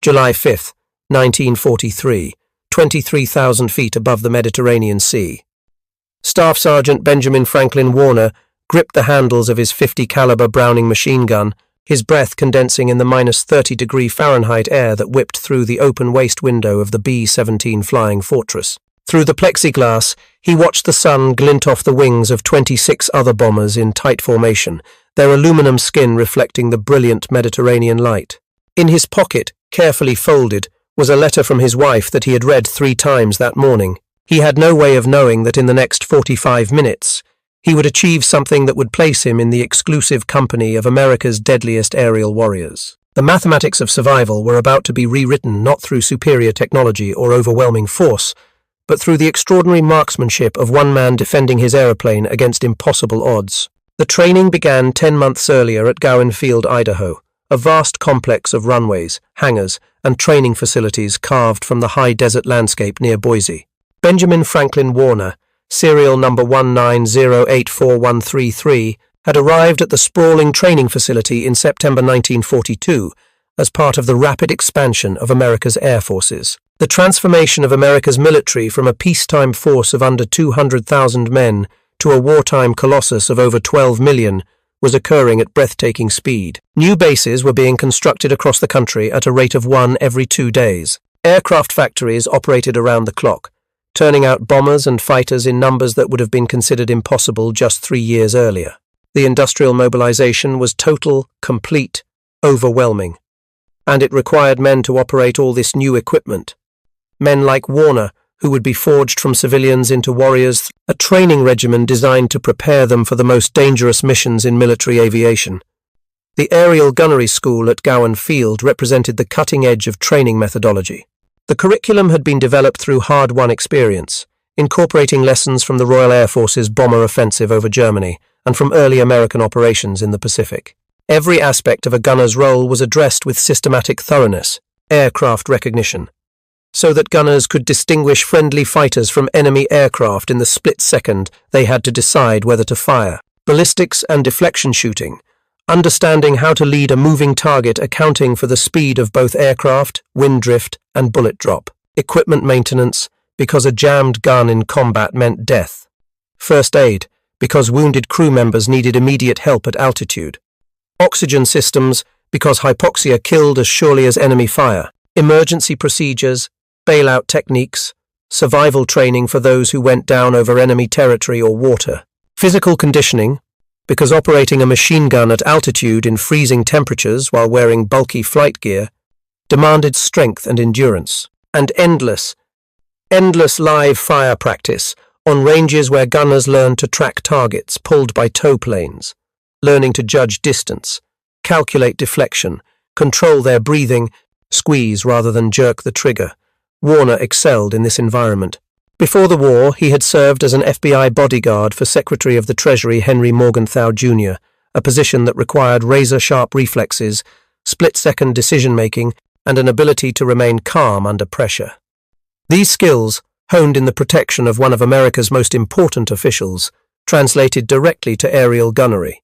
July 5, 1943, 23,000 feet above the Mediterranean Sea. Staff Sergeant Benjamin Franklin Warner gripped the handles of his .50 caliber Browning machine gun, his breath condensing in the -30°F air that whipped through the open waist window of the B-17 Flying Fortress. Through the plexiglass, he watched the sun glint off the wings of 26 other bombers in tight formation, their aluminum skin reflecting the brilliant Mediterranean light. In his pocket, carefully folded, was a letter from his wife that he had read 3 times that morning. He had no way of knowing that in the next 45 minutes, he would achieve something that would place him in the exclusive company of America's deadliest aerial warriors. The mathematics of survival were about to be rewritten not through superior technology or overwhelming force, but through the extraordinary marksmanship of one man defending his aeroplane against impossible odds. The training began 10 months earlier at Gowen Field, Idaho, a vast complex of runways, hangars, and training facilities carved from the high desert landscape near Boise. Benjamin Franklin Warner, serial number 190841333, had arrived at the sprawling training facility in September 1942 as part of the rapid expansion of America's air forces. The transformation of America's military from a peacetime force of under 200,000 men to a wartime colossus of over 12 million was occurring at breathtaking speed. New bases were being constructed across the country at a rate of 1 every 2 days. Aircraft factories operated around the clock, turning out bombers and fighters in numbers that would have been considered impossible just 3 years earlier. The industrial mobilization was total, complete, overwhelming, and it required men to operate all this new equipment. Men like Warner, who would be forged from civilians into warriors, a training regimen designed to prepare them for the most dangerous missions in military aviation. The aerial gunnery school at Gowen Field represented the cutting edge of training methodology. The curriculum had been developed through hard-won experience, incorporating lessons from the Royal Air Force's bomber offensive over Germany and from early American operations in the Pacific. Every aspect of a gunner's role was addressed with systematic thoroughness, aircraft recognition, so that gunners could distinguish friendly fighters from enemy aircraft in the split second they had to decide whether to fire. Ballistics and deflection shooting, understanding how to lead a moving target accounting for the speed of both aircraft, wind drift, and bullet drop. Equipment maintenance, because a jammed gun in combat meant death. First aid, because wounded crew members needed immediate help at altitude. Oxygen systems, because hypoxia killed as surely as enemy fire. Emergency procedures, bailout techniques, survival training for those who went down over enemy territory or water. Physical conditioning, because operating a machine gun at altitude in freezing temperatures while wearing bulky flight gear demanded strength and endurance. And endless live fire practice on ranges where gunners learned to track targets pulled by tow planes, learning to judge distance, calculate deflection, control their breathing, squeeze rather than jerk the trigger. Warner excelled in this environment. Before the war, he had served as an FBI bodyguard for Secretary of the Treasury Henry Morgenthau Jr., a position that required razor-sharp reflexes, split-second decision-making, and an ability to remain calm under pressure. These skills, honed in the protection of one of America's most important officials, translated directly to aerial gunnery.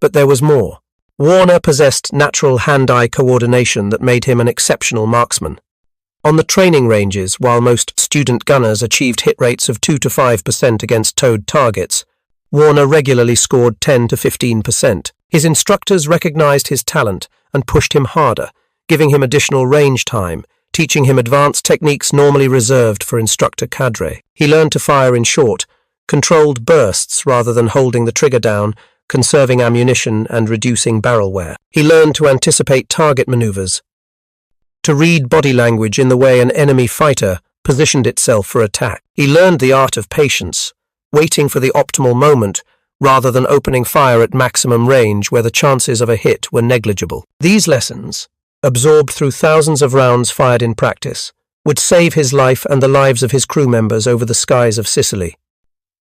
But there was more. Warner possessed natural hand-eye coordination that made him an exceptional marksman. On the training ranges, while most student gunners achieved hit rates of 2 to 5% against towed targets, Warner regularly scored 10 to 15%. His instructors recognized his talent and pushed him harder, giving him additional range time, teaching him advanced techniques normally reserved for instructor cadre. He learned to fire in short, controlled bursts rather than holding the trigger down, conserving ammunition and reducing barrel wear. He learned to anticipate target maneuvers, to read body language in the way an enemy fighter positioned itself for attack. He learned the art of patience, waiting for the optimal moment rather than opening fire at maximum range where the chances of a hit were negligible. These lessons, absorbed through thousands of rounds fired in practice, would save his life and the lives of his crew members over the skies of Sicily.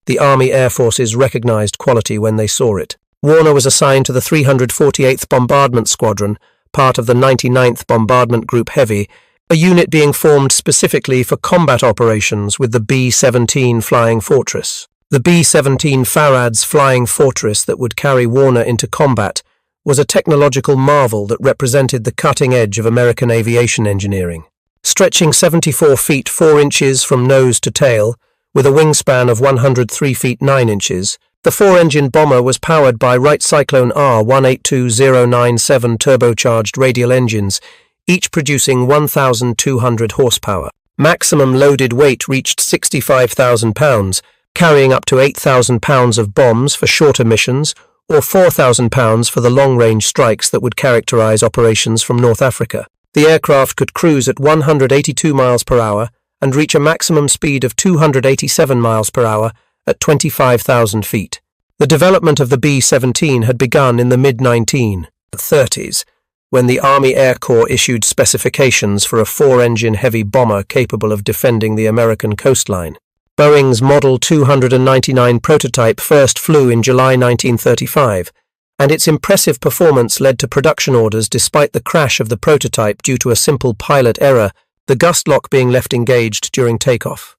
The Army Air Forces recognized quality when they saw it. Warner was assigned to the 348th Bombardment Squadron, part of the 99th Bombardment Group Heavy, a unit being formed specifically for combat operations with the B-17 Flying Fortress. The B-17 Farad's Flying Fortress that would carry Warner into combat was a technological marvel that represented the cutting edge of American aviation engineering. Stretching 74 feet 4 inches from nose to tail, with a wingspan of 103 feet 9 inches, the four-engine bomber was powered by Wright Cyclone R182097 turbocharged radial engines, each producing 1,200 horsepower. Maximum loaded weight reached 65,000 pounds, carrying up to 8,000 pounds of bombs for shorter missions, or 4,000 pounds for the long-range strikes that would characterize operations from North Africa. The aircraft could cruise at 182 miles per hour and reach a maximum speed of 287 miles per hour at 25,000 feet. The development of the B-17 had begun in the mid-1930s, when the Army Air Corps issued specifications for a four-engine heavy bomber capable of defending the American coastline. Boeing's Model 299 prototype first flew in July 1935, and its impressive performance led to production orders despite the crash of the prototype due to a simple pilot error, the gust lock being left engaged during takeoff.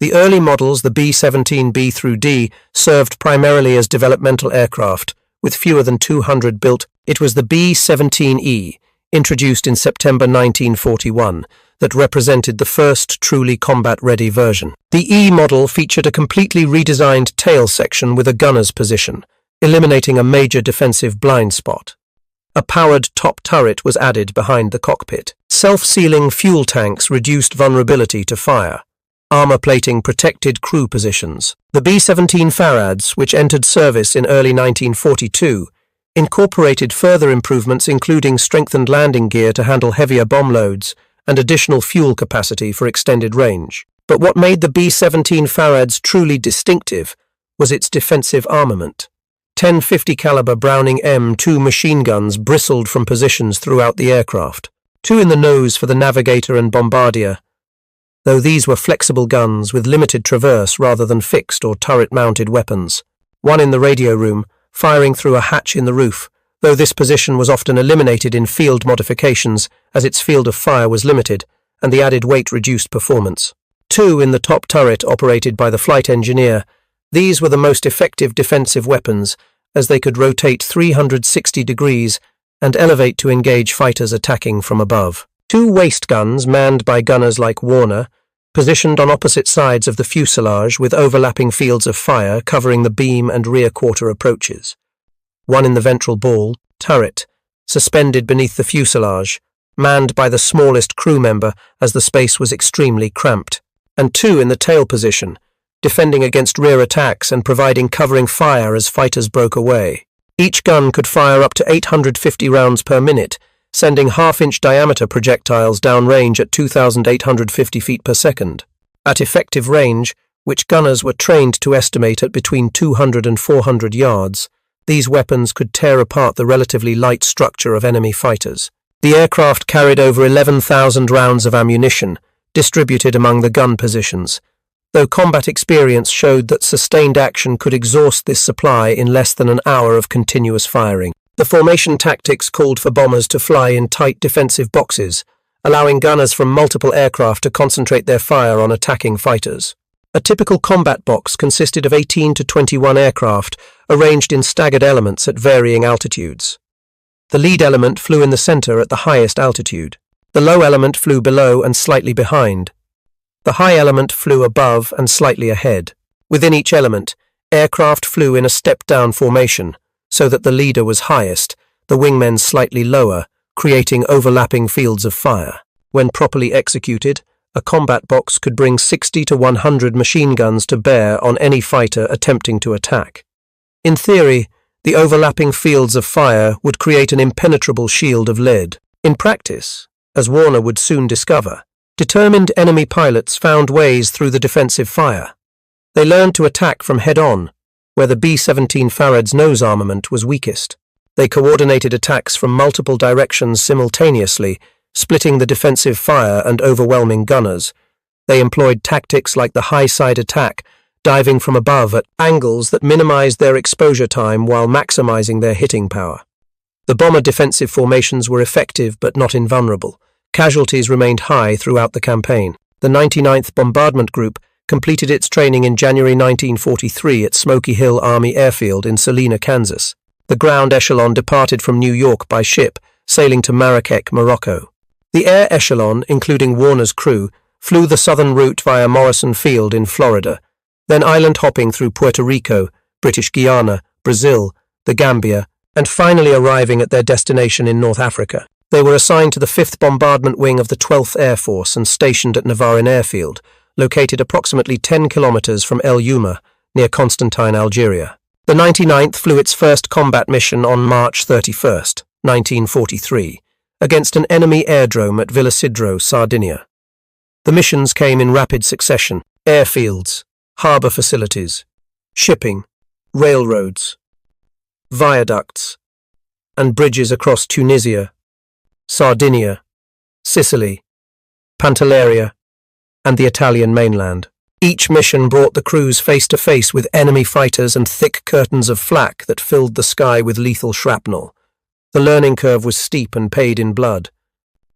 The early models, the B-17B through D, served primarily as developmental aircraft, with fewer than 200 built. It was the B-17E, introduced in September 1941, that represented the first truly combat-ready version. The E model featured a completely redesigned tail section with a gunner's position, eliminating a major defensive blind spot. A powered top turret was added behind the cockpit. Self-sealing fuel tanks reduced vulnerability to fire. Armor plating protected crew positions. The B-17 Farads, which entered service in early 1942, incorporated further improvements including strengthened landing gear to handle heavier bomb loads and additional fuel capacity for extended range. But what made the B-17 Farads truly distinctive was its defensive armament. 10 50 caliber Browning M2 machine guns bristled from positions throughout the aircraft, two in the nose for the navigator and bombardier, though these were flexible guns with limited traverse rather than fixed or turret-mounted weapons. One in the radio room, firing through a hatch in the roof, though this position was often eliminated in field modifications as its field of fire was limited and the added weight reduced performance. Two in the top turret operated by the flight engineer. These were the most effective defensive weapons, as they could rotate 360 degrees and elevate to engage fighters attacking from above. Two waist guns manned by gunners like Warner, positioned on opposite sides of the fuselage with overlapping fields of fire covering the beam and rear quarter approaches. One in the ventral ball, turret, suspended beneath the fuselage, manned by the smallest crew member as the space was extremely cramped, and two in the tail position, defending against rear attacks and providing covering fire as fighters broke away. Each gun could fire up to 850 rounds per minute, sending half-inch diameter projectiles downrange at 2,850 feet per second. At effective range, which gunners were trained to estimate at between 200 and 400 yards, these weapons could tear apart the relatively light structure of enemy fighters. The aircraft carried over 11,000 rounds of ammunition, distributed among the gun positions, though combat experience showed that sustained action could exhaust this supply in less than an hour of continuous firing. The formation tactics called for bombers to fly in tight defensive boxes, allowing gunners from multiple aircraft to concentrate their fire on attacking fighters. A typical combat box consisted of 18 to 21 aircraft, arranged in staggered elements at varying altitudes. The lead element flew in the center at the highest altitude. The low element flew below and slightly behind. The high element flew above and slightly ahead. Within each element, aircraft flew in a step-down formation, so that the leader was highest, the wingmen slightly lower, creating overlapping fields of fire. When properly executed, a combat box could bring 60 to 100 machine guns to bear on any fighter attempting to attack. In theory, the overlapping fields of fire would create an impenetrable shield of lead. In practice, as Warner would soon discover, determined enemy pilots found ways through the defensive fire. They learned to attack from head-on, where the B-17 Farad's nose armament was weakest. They coordinated attacks from multiple directions simultaneously, splitting the defensive fire and overwhelming gunners. They employed tactics like the high-side attack, diving from above at angles that minimized their exposure time while maximizing their hitting power. The bomber defensive formations were effective but not invulnerable. Casualties remained high throughout the campaign. The 99th Bombardment Group completed its training in January 1943 at Smoky Hill Army Airfield in Salina, Kansas. The ground echelon departed from New York by ship, sailing to Marrakech, Morocco. The air echelon, including Warner's crew, flew the southern route via Gowen Field in Florida, then island hopping through Puerto Rico, British Guiana, Brazil, the Gambia, and finally arriving at their destination in North Africa. They were assigned to the 5th Bombardment Wing of the 12th Air Force and stationed at Navarin Airfield, located approximately 10 kilometers from El Yuma, near Constantine, Algeria. The 99th flew its first combat mission on March 31, 1943, against an enemy airdrome at Villasidro, Sardinia. The missions came in rapid succession: airfields, harbour facilities, shipping, railroads, viaducts, and bridges across Tunisia, Sardinia, Sicily, Pantelleria, and the Italian mainland. Each mission brought the crews face to face with enemy fighters and thick curtains of flak that filled the sky with lethal shrapnel. The learning curve was steep and paid in blood.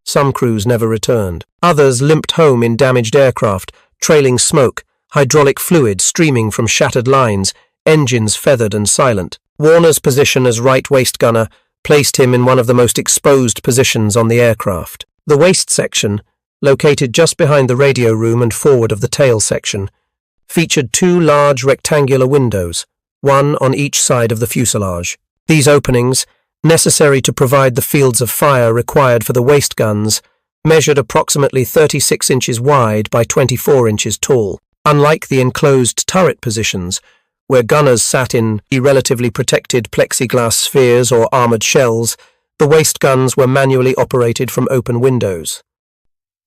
Some crews never returned. Others limped home in damaged aircraft, trailing smoke, hydraulic fluid streaming from shattered lines, engines feathered and silent. Warner's position as right waist gunner placed him in one of the most exposed positions on the aircraft. The waist section, located just behind the radio room and forward of the tail section, featured 2 large rectangular windows, one on each side of the fuselage. These openings, necessary to provide the fields of fire required for the waist guns, measured approximately 36 inches wide by 24 inches tall. Unlike the enclosed turret positions, where gunners sat in relatively protected plexiglass spheres or armoured shells, the waist guns were manually operated from open windows.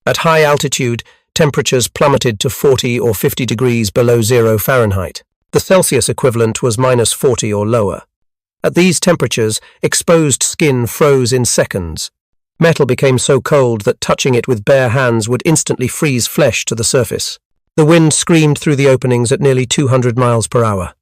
At high altitude, temperatures plummeted to 40 or 50 degrees below 0 Fahrenheit. The Celsius equivalent was -40 or lower. At these temperatures, exposed skin froze in seconds. Metal became so cold that touching it with bare hands would instantly freeze flesh to the surface. The wind screamed through the openings at nearly 200 miles per hour.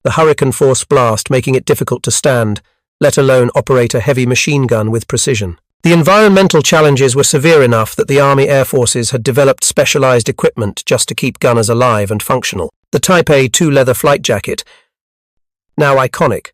The hurricane-force blast making it difficult to stand, let alone operate a heavy machine gun with precision. The environmental challenges were severe enough that the Army Air Forces had developed specialized equipment just to keep gunners alive and functional. The Type A2 leather flight jacket, now iconic,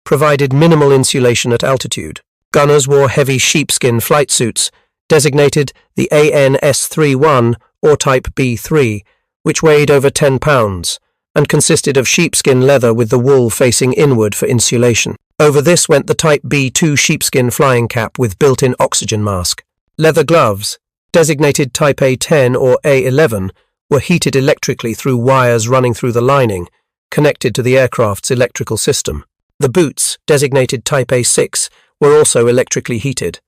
provided minimal insulation at altitude. Gunners wore heavy sheepskin flight suits, designated the ANS-31 or Type B3, which weighed over 10 pounds, and consisted of sheepskin leather with the wool facing inward for insulation. Over this went the Type B2 sheepskin flying cap with built-in oxygen mask. Leather gloves, designated Type A10 or A11, were heated electrically through wires running through the lining, connected to the aircraft's electrical system. The boots, designated Type A6, were also electrically heated.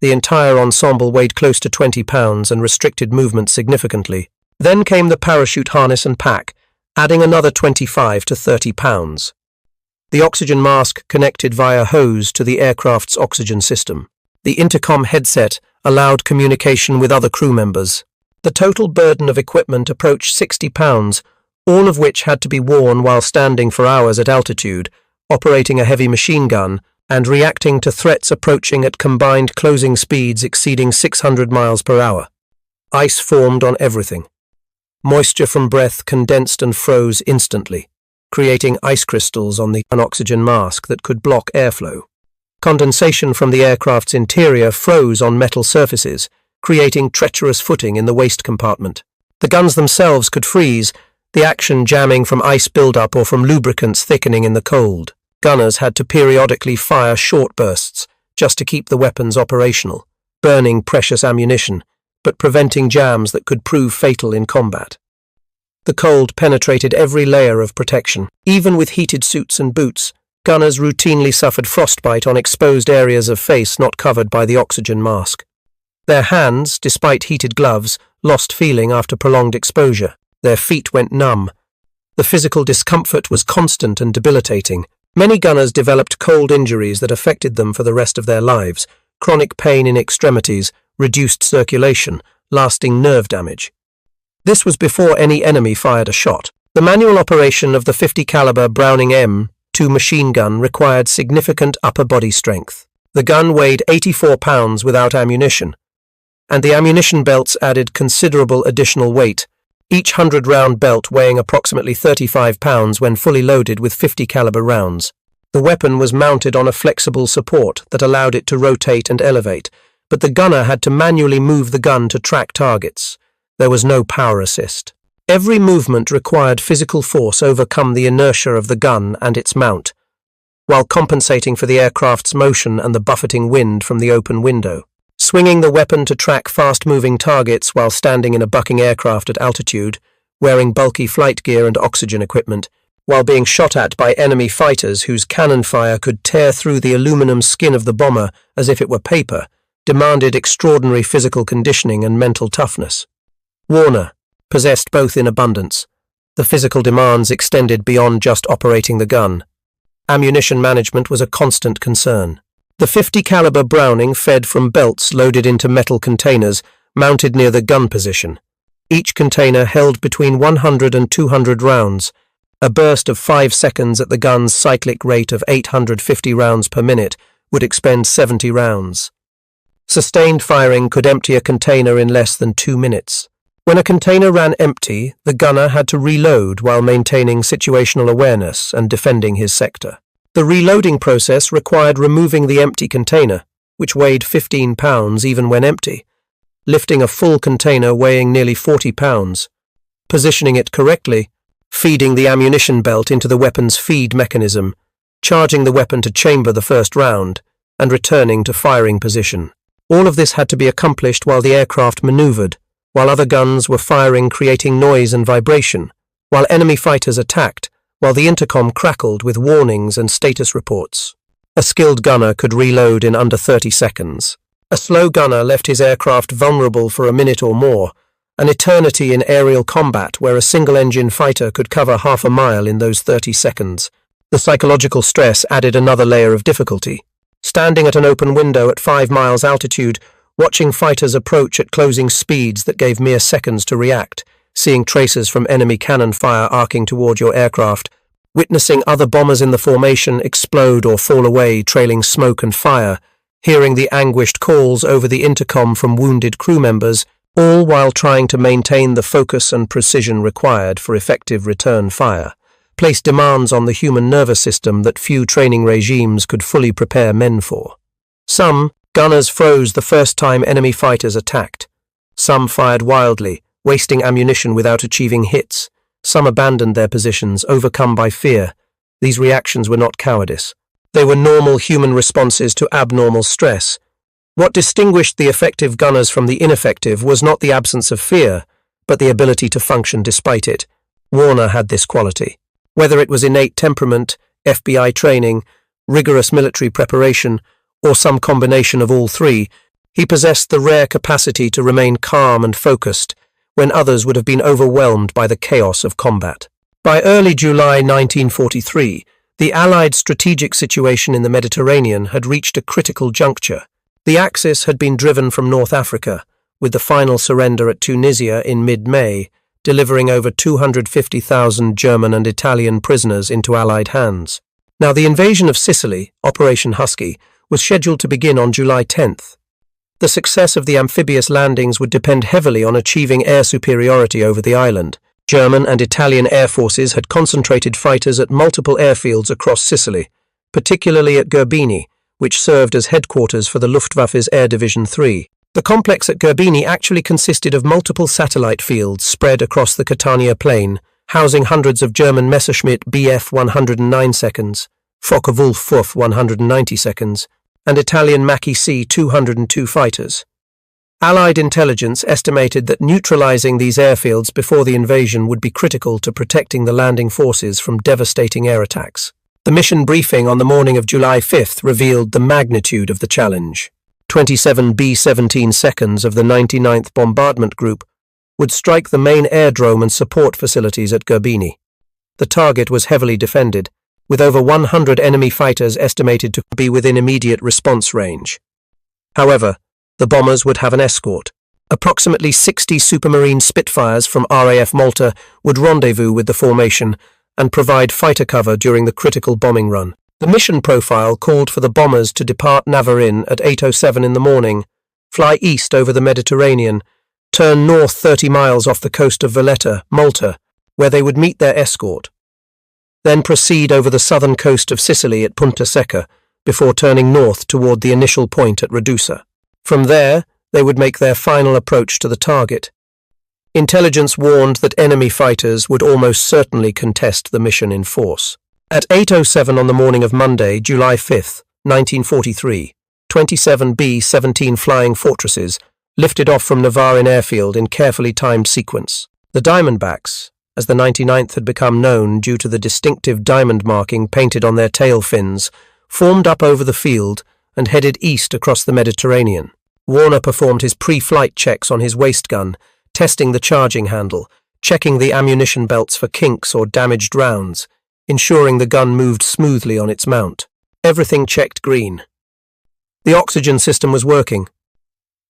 The entire ensemble weighed close to 20 pounds and restricted movement significantly. Then came the parachute harness and pack, adding another 25 to 30 pounds. The oxygen mask connected via hose to the aircraft's oxygen system. The intercom headset allowed communication with other crew members. The total burden of equipment approached 60 pounds, all of which had to be worn while standing for hours at altitude, operating a heavy machine gun, and reacting to threats approaching at combined closing speeds exceeding 600 miles per hour. Ice formed on everything. Moisture from breath condensed and froze instantly, creating ice crystals on the oxygen mask that could block airflow. Condensation from the aircraft's interior froze on metal surfaces, creating treacherous footing in the waist compartment. The guns themselves could freeze, the action jamming from ice buildup or from lubricants thickening in the cold. Gunners had to periodically fire short bursts just to keep the weapons operational, burning precious ammunition, but preventing jams that could prove fatal in combat. The cold penetrated every layer of protection. Even with heated suits and boots, gunners routinely suffered frostbite on exposed areas of face not covered by the oxygen mask. Their hands, despite heated gloves, lost feeling after prolonged exposure. Their feet went numb. The physical discomfort was constant and debilitating. Many gunners developed cold injuries that affected them for the rest of their lives: chronic pain in extremities, reduced circulation, lasting nerve damage. This was before any enemy fired a shot. The manual operation of the 50 caliber Browning M2 machine gun required significant upper body strength. The gun weighed 84 pounds without ammunition, and the ammunition belts added considerable additional weight, each 100-round belt weighing approximately 35 pounds when fully loaded with 50 caliber rounds. The weapon was mounted on a flexible support that allowed it to rotate and elevate, but the gunner had to manually move the gun to track targets. There was no power assist. Every movement required physical force overcome the inertia of the gun and its mount, while compensating for the aircraft's motion and the buffeting wind from the open window. Swinging the weapon to track fast-moving targets while standing in a bucking aircraft at altitude, wearing bulky flight gear and oxygen equipment, while being shot at by enemy fighters whose cannon fire could tear through the aluminum skin of the bomber as if it were paper, demanded extraordinary physical conditioning and mental toughness. Warner possessed both in abundance. The physical demands extended beyond just operating the gun. Ammunition management was a constant concern. The .50 caliber Browning fed from belts loaded into metal containers mounted near the gun position. Each container held between 100 and 200 rounds. A burst of 5 seconds at the gun's cyclic rate of 850 rounds per minute would expend 70 rounds. Sustained firing could empty a container in less than 2 minutes. When a container ran empty, the gunner had to reload while maintaining situational awareness and defending his sector. The reloading process required removing the empty container, which weighed 15 pounds even when empty, lifting a full container weighing nearly 40 pounds, positioning it correctly, feeding the ammunition belt into the weapon's feed mechanism, charging the weapon to chamber the first round, and returning to firing position. All of this had to be accomplished while the aircraft maneuvered, while other guns were firing, creating noise and vibration, while enemy fighters attacked, while the intercom crackled with warnings and status reports. A skilled gunner could reload in under 30 seconds. A slow gunner left his aircraft vulnerable for a minute or more, an eternity in aerial combat where a single-engine fighter could cover half a mile in those 30 seconds. The psychological stress added another layer of difficulty. Standing at an open window at 5 miles altitude, watching fighters approach at closing speeds that gave mere seconds to react, seeing traces from enemy cannon fire arcing toward your aircraft, witnessing other bombers in the formation explode or fall away trailing smoke and fire, hearing the anguished calls over the intercom from wounded crew members, all while trying to maintain the focus and precision required for effective return fire, placed demands on the human nervous system that few training regimes could fully prepare men for. Some gunners froze the first time enemy fighters attacked. Some fired wildly, wasting ammunition without achieving hits. Some abandoned their positions, overcome by fear. These reactions were not cowardice. They were normal human responses to abnormal stress. What distinguished the effective gunners from the ineffective was not the absence of fear, but the ability to function despite it. Warner had this quality. Whether it was innate temperament, FBI training, rigorous military preparation, or some combination of all three, he possessed the rare capacity to remain calm and focused when others would have been overwhelmed by the chaos of combat. By early July 1943, the Allied strategic situation in the Mediterranean had reached a critical juncture. The Axis had been driven from North Africa, with the final surrender at Tunisia in mid-May, delivering over 250,000 German and Italian prisoners into Allied hands. Now, the invasion of Sicily, Operation Husky, was scheduled to begin on July 10th. The success of the amphibious landings would depend heavily on achieving air superiority over the island. German and Italian air forces had concentrated fighters at multiple airfields across Sicily, particularly at Gerbini, which served as headquarters for the Luftwaffe's Air Division 3. The complex at Gerbini actually consisted of multiple satellite fields spread across the Catania Plain, housing hundreds of German Messerschmitt Bf 109 seconds, Focke-Wulf 190 seconds, and Italian Macchi C 202 fighters. Allied intelligence estimated that neutralizing these airfields before the invasion would be critical to protecting the landing forces from devastating air attacks. The mission briefing on the morning of July 5th revealed the magnitude of the challenge. 27 B-17 seconds of the 99th Bombardment Group would strike the main airdrome and support facilities at Gerbini. The target was heavily defended, with over 100 enemy fighters estimated to be within immediate response range. However, the bombers would have an escort. Approximately 60 Supermarine Spitfires from RAF Malta would rendezvous with the formation and provide fighter cover during the critical bombing run. The mission profile called for the bombers to depart Navarin at 8:07 in the morning, fly east over the Mediterranean, turn north 30 miles off the coast of Valletta, Malta, where they would meet their escort. then proceed over the southern coast of Sicily at Punta Secca before turning north toward the initial point at Radusa. From there, they would make their final approach to the target. Intelligence warned that enemy fighters would almost certainly contest the mission in force. At 8:07 on the morning of Monday, July 5, 1943, 27 B-17 Flying Fortresses lifted off from Navarin Airfield in carefully timed sequence. The Diamondbacks, as the 99th had become known due to the distinctive diamond marking painted on their tail fins, formed up over the field and headed east across the Mediterranean. Warner performed his pre-flight checks on his waist gun, testing the charging handle, checking the ammunition belts for kinks or damaged rounds, ensuring the gun moved smoothly on its mount. Everything checked green. The oxygen system was working.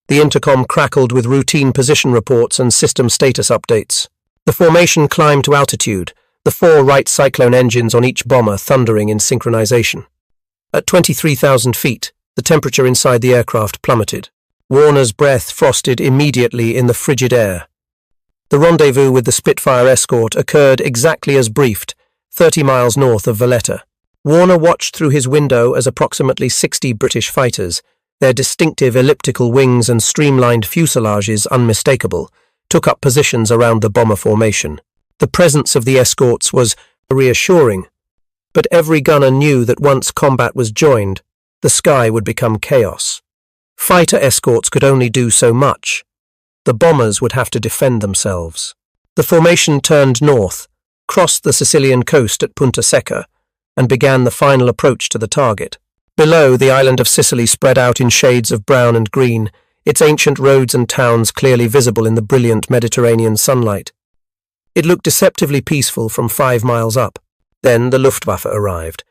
The intercom crackled with routine position reports and system status updates. The formation climbed to altitude, the 4 Wright Cyclone engines on each bomber thundering in synchronization. At 23,000 feet, the temperature inside the aircraft plummeted. Warner's breath frosted immediately in the frigid air. The rendezvous with the Spitfire escort occurred exactly as briefed, 30 miles north of Valletta. Warner watched through his window as approximately 60 British fighters, their distinctive elliptical wings and streamlined fuselages unmistakable, took up positions around the bomber formation. The presence of the escorts was reassuring, but every gunner knew that once combat was joined, the sky would become chaos. Fighter escorts could only do so much. The bombers would have to defend themselves. The formation turned north, crossed the Sicilian coast at Punta Secca, and began the final approach to the target. Below, the island of Sicily spread out in shades of brown and green, its ancient roads and towns clearly visible in the brilliant Mediterranean sunlight. It looked deceptively peaceful from 5 miles up. Then the Luftwaffe arrived.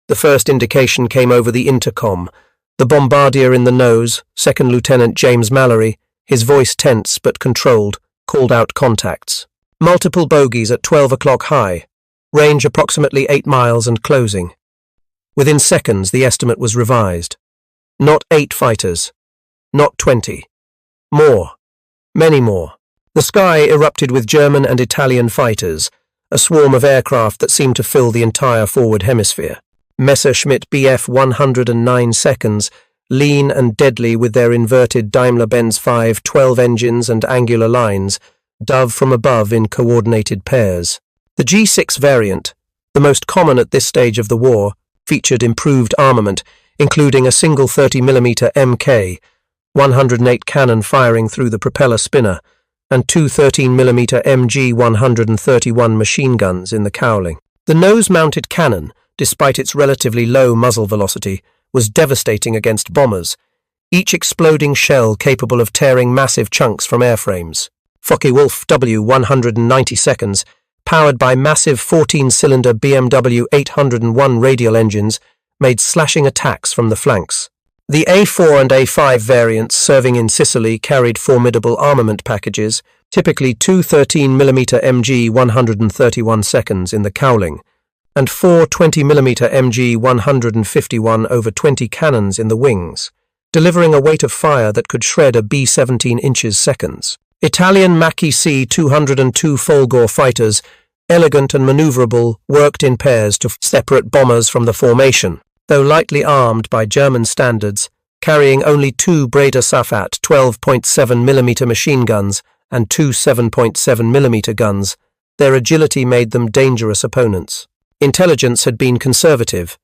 The first indication came over the intercom. The bombardier in the nose, Second Lieutenant James Mallory, his voice tense but controlled, called out contacts. Multiple bogies at 12 o'clock high, range approximately 8 miles and closing. Within seconds, the estimate was revised. Not 8 fighters. Not 20. More. Many more. The sky erupted with German and Italian fighters, a swarm of aircraft that seemed to fill the entire forward hemisphere. Messerschmitt Bf 109 seconds, lean and deadly with their inverted Daimler-Benz 512 engines and angular lines, dove from above in coordinated pairs. The G6 variant, the most common at this stage of the war, featured improved armament, including a single 30mm Mk, 108 cannon firing through the propeller spinner, and 2 13mm MG 131 machine guns in the cowling. The nose-mounted cannon, despite its relatively low muzzle velocity, was devastating against bombers, each exploding shell capable of tearing massive chunks from airframes. Focke-Wulf W 190 seconds, powered by massive 14-cylinder BMW 801 radial engines, made slashing attacks from the flanks. The A4 and A5 variants serving in Sicily carried formidable armament packages, typically 2 13mm MG 131 seconds in the cowling, and 4 20mm MG 151 over 20 cannons in the wings, delivering a weight of fire that could shred a B-17 inches seconds. Italian Macchi C-202 Folgore fighters, elegant and maneuverable, worked in pairs to separate bombers from the formation, though lightly armed by German standards, carrying only 2 Breda Safat 12.7mm machine guns and 2 7.7mm guns. Their agility made them dangerous opponents. Intelligence had been conservative.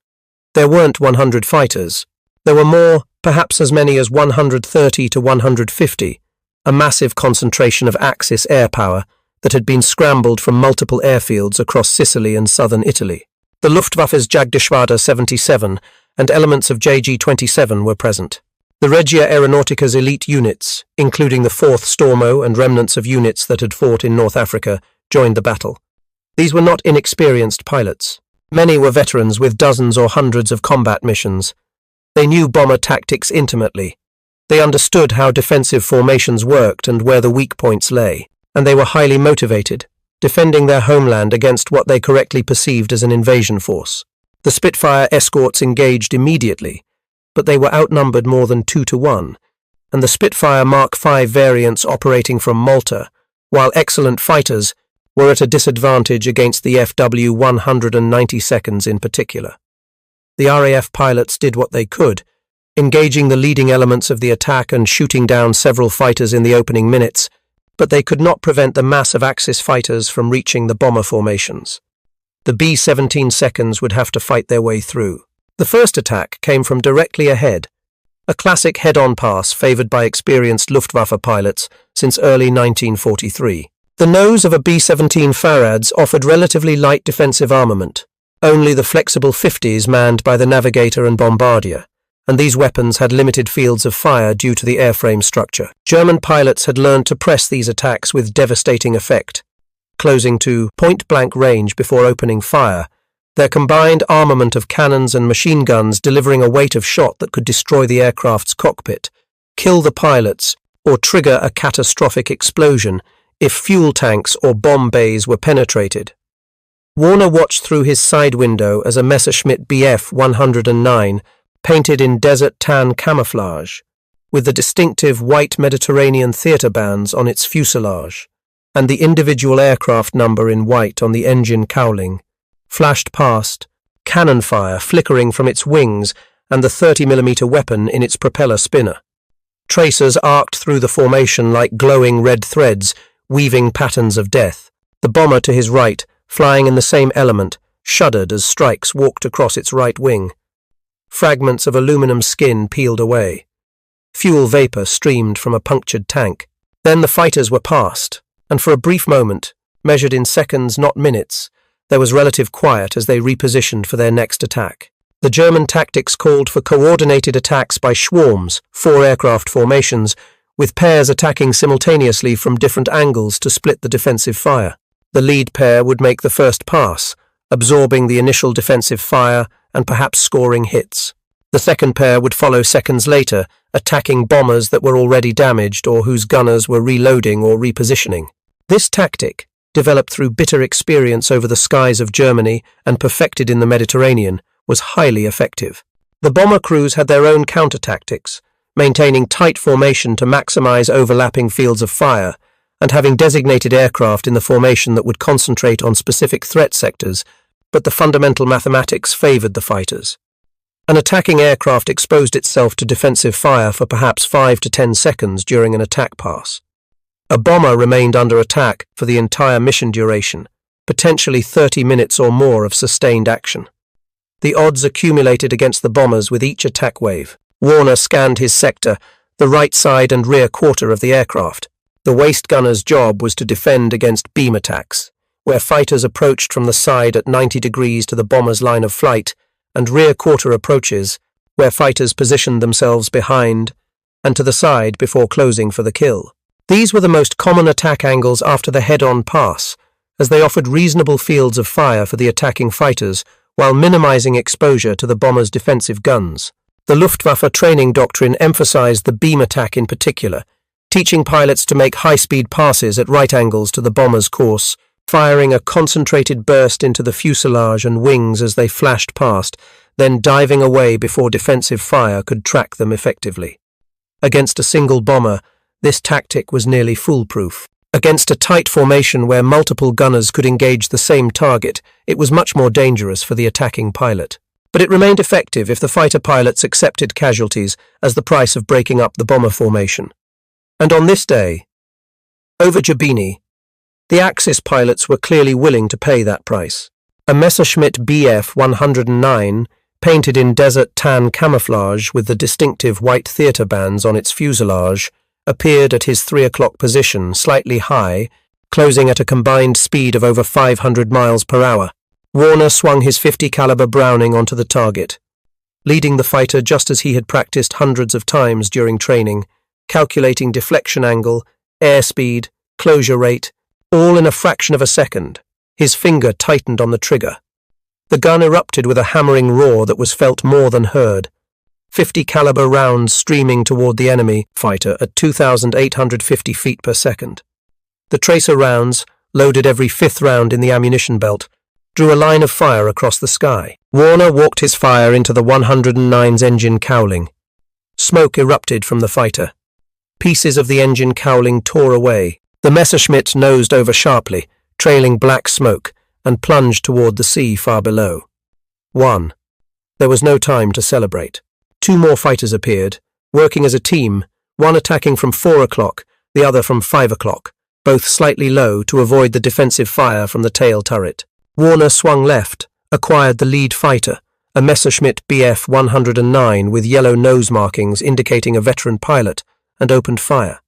There weren't 100 fighters. There were more, perhaps as many as 130 to 150, a massive concentration of Axis air power that had been scrambled from multiple airfields across Sicily and southern Italy. The Luftwaffe's Jagdgeschwader 77 and elements of JG-27 were present. The Regia Aeronautica's elite units, including the 4th Stormo and remnants of units that had fought in North Africa, joined the battle. These were not inexperienced pilots. Many were veterans with dozens or hundreds of combat missions. They knew bomber tactics intimately. They understood how defensive formations worked and where the weak points lay, and they were highly motivated, defending their homeland against what they correctly perceived as an invasion force. The Spitfire escorts engaged immediately, but they were outnumbered more than 2 to 1, and the Spitfire Mark V variants operating from Malta, while excellent fighters, were at a disadvantage against the FW-190 in particular. The RAF pilots did what they could, engaging the leading elements of the attack and shooting down several fighters in the opening minutes, but they could not prevent the mass of Axis fighters from reaching the bomber formations. The B-17 would have to fight their way through. The first attack came from directly ahead, a classic head-on pass favoured by experienced Luftwaffe pilots since early 1943. The nose of a B-17 Farads offered relatively light defensive armament, only the flexible 50s manned by the Navigator and Bombardier, and these weapons had limited fields of fire due to the airframe structure. German pilots had learned to press these attacks with devastating effect, closing to point-blank range before opening fire, their combined armament of cannons and machine guns delivering a weight of shot that could destroy the aircraft's cockpit, kill the pilots, or trigger a catastrophic explosion if fuel tanks or bomb bays were penetrated. Warner watched through his side window as a Messerschmitt Bf 109, painted in desert tan camouflage, with the distinctive white Mediterranean theatre bands on its fuselage, and the individual aircraft number in white on the engine cowling, flashed past, cannon fire flickering from its wings and the 30mm weapon in its propeller spinner. Tracers arced through the formation like glowing red threads, weaving patterns of death. The bomber to his right, flying in the same element, shuddered as strikes walked across its right wing. Fragments of aluminum skin peeled away. Fuel vapor streamed from a punctured tank. Then the fighters were past, and for a brief moment, measured in seconds not minutes, there was relative quiet as they repositioned for their next attack. The German tactics called for coordinated attacks by swarms, 4 aircraft formations, with pairs attacking simultaneously from different angles to split the defensive fire. The lead pair would make the first pass, absorbing the initial defensive fire and perhaps scoring hits. The second pair would follow seconds later, attacking bombers that were already damaged or whose gunners were reloading or repositioning. This tactic, developed through bitter experience over the skies of Germany and perfected in the Mediterranean, was highly effective. The bomber crews had their own counter-tactics, maintaining tight formation to maximize overlapping fields of fire, and having designated aircraft in the formation that would concentrate on specific threat sectors, but the fundamental mathematics favored the fighters. An attacking aircraft exposed itself to defensive fire for perhaps 5 to 10 seconds during an attack pass. A bomber remained under attack for the entire mission duration, potentially 30 minutes or more of sustained action. The odds accumulated against the bombers with each attack wave. Warner scanned his sector, the right side and rear quarter of the aircraft. The waist gunner's job was to defend against beam attacks, where fighters approached from the side at 90 degrees to the bomber's line of flight, and rear quarter approaches, where fighters positioned themselves behind and to the side before closing for the kill. These were the most common attack angles after the head-on pass, as they offered reasonable fields of fire for the attacking fighters while minimizing exposure to the bomber's defensive guns. The Luftwaffe training doctrine emphasized the beam attack in particular, teaching pilots to make high-speed passes at right angles to the bomber's course, firing a concentrated burst into the fuselage and wings as they flashed past, then diving away before defensive fire could track them effectively. Against a single bomber, this tactic was nearly foolproof. Against a tight formation where multiple gunners could engage the same target, it was much more dangerous for the attacking pilot. But it remained effective if the fighter pilots accepted casualties as the price of breaking up the bomber formation. And on this day, over Gerbini, the Axis pilots were clearly willing to pay that price. A Messerschmitt Bf 109, painted in desert tan camouflage with the distinctive white theatre bands on its fuselage, appeared at his 3 o'clock position, slightly high, closing at a combined speed of over 500 miles per hour. Warner swung his .50 caliber Browning onto the target, leading the fighter just as he had practiced hundreds of times during training, calculating deflection angle, airspeed, closure rate, all in a fraction of a second. His finger tightened on the trigger. The gun erupted with a hammering roar that was felt more than heard. .50 caliber rounds streaming toward the enemy fighter at 2,850 feet per second. The tracer rounds, loaded every 5th round in the ammunition belt, drew a line of fire across the sky. Warner walked his fire into the 109's engine cowling. Smoke erupted from the fighter. Pieces of the engine cowling tore away. The Messerschmitt nosed over sharply, trailing black smoke, and plunged toward the sea far below. 1. There was no time to celebrate. 2 more fighters appeared, working as a team, one attacking from 4 o'clock, the other from 5 o'clock, both slightly low to avoid the defensive fire from the tail turret. Warner swung left, acquired the lead fighter, a Messerschmitt Bf 109 with yellow nose markings indicating a veteran pilot, and opened fire.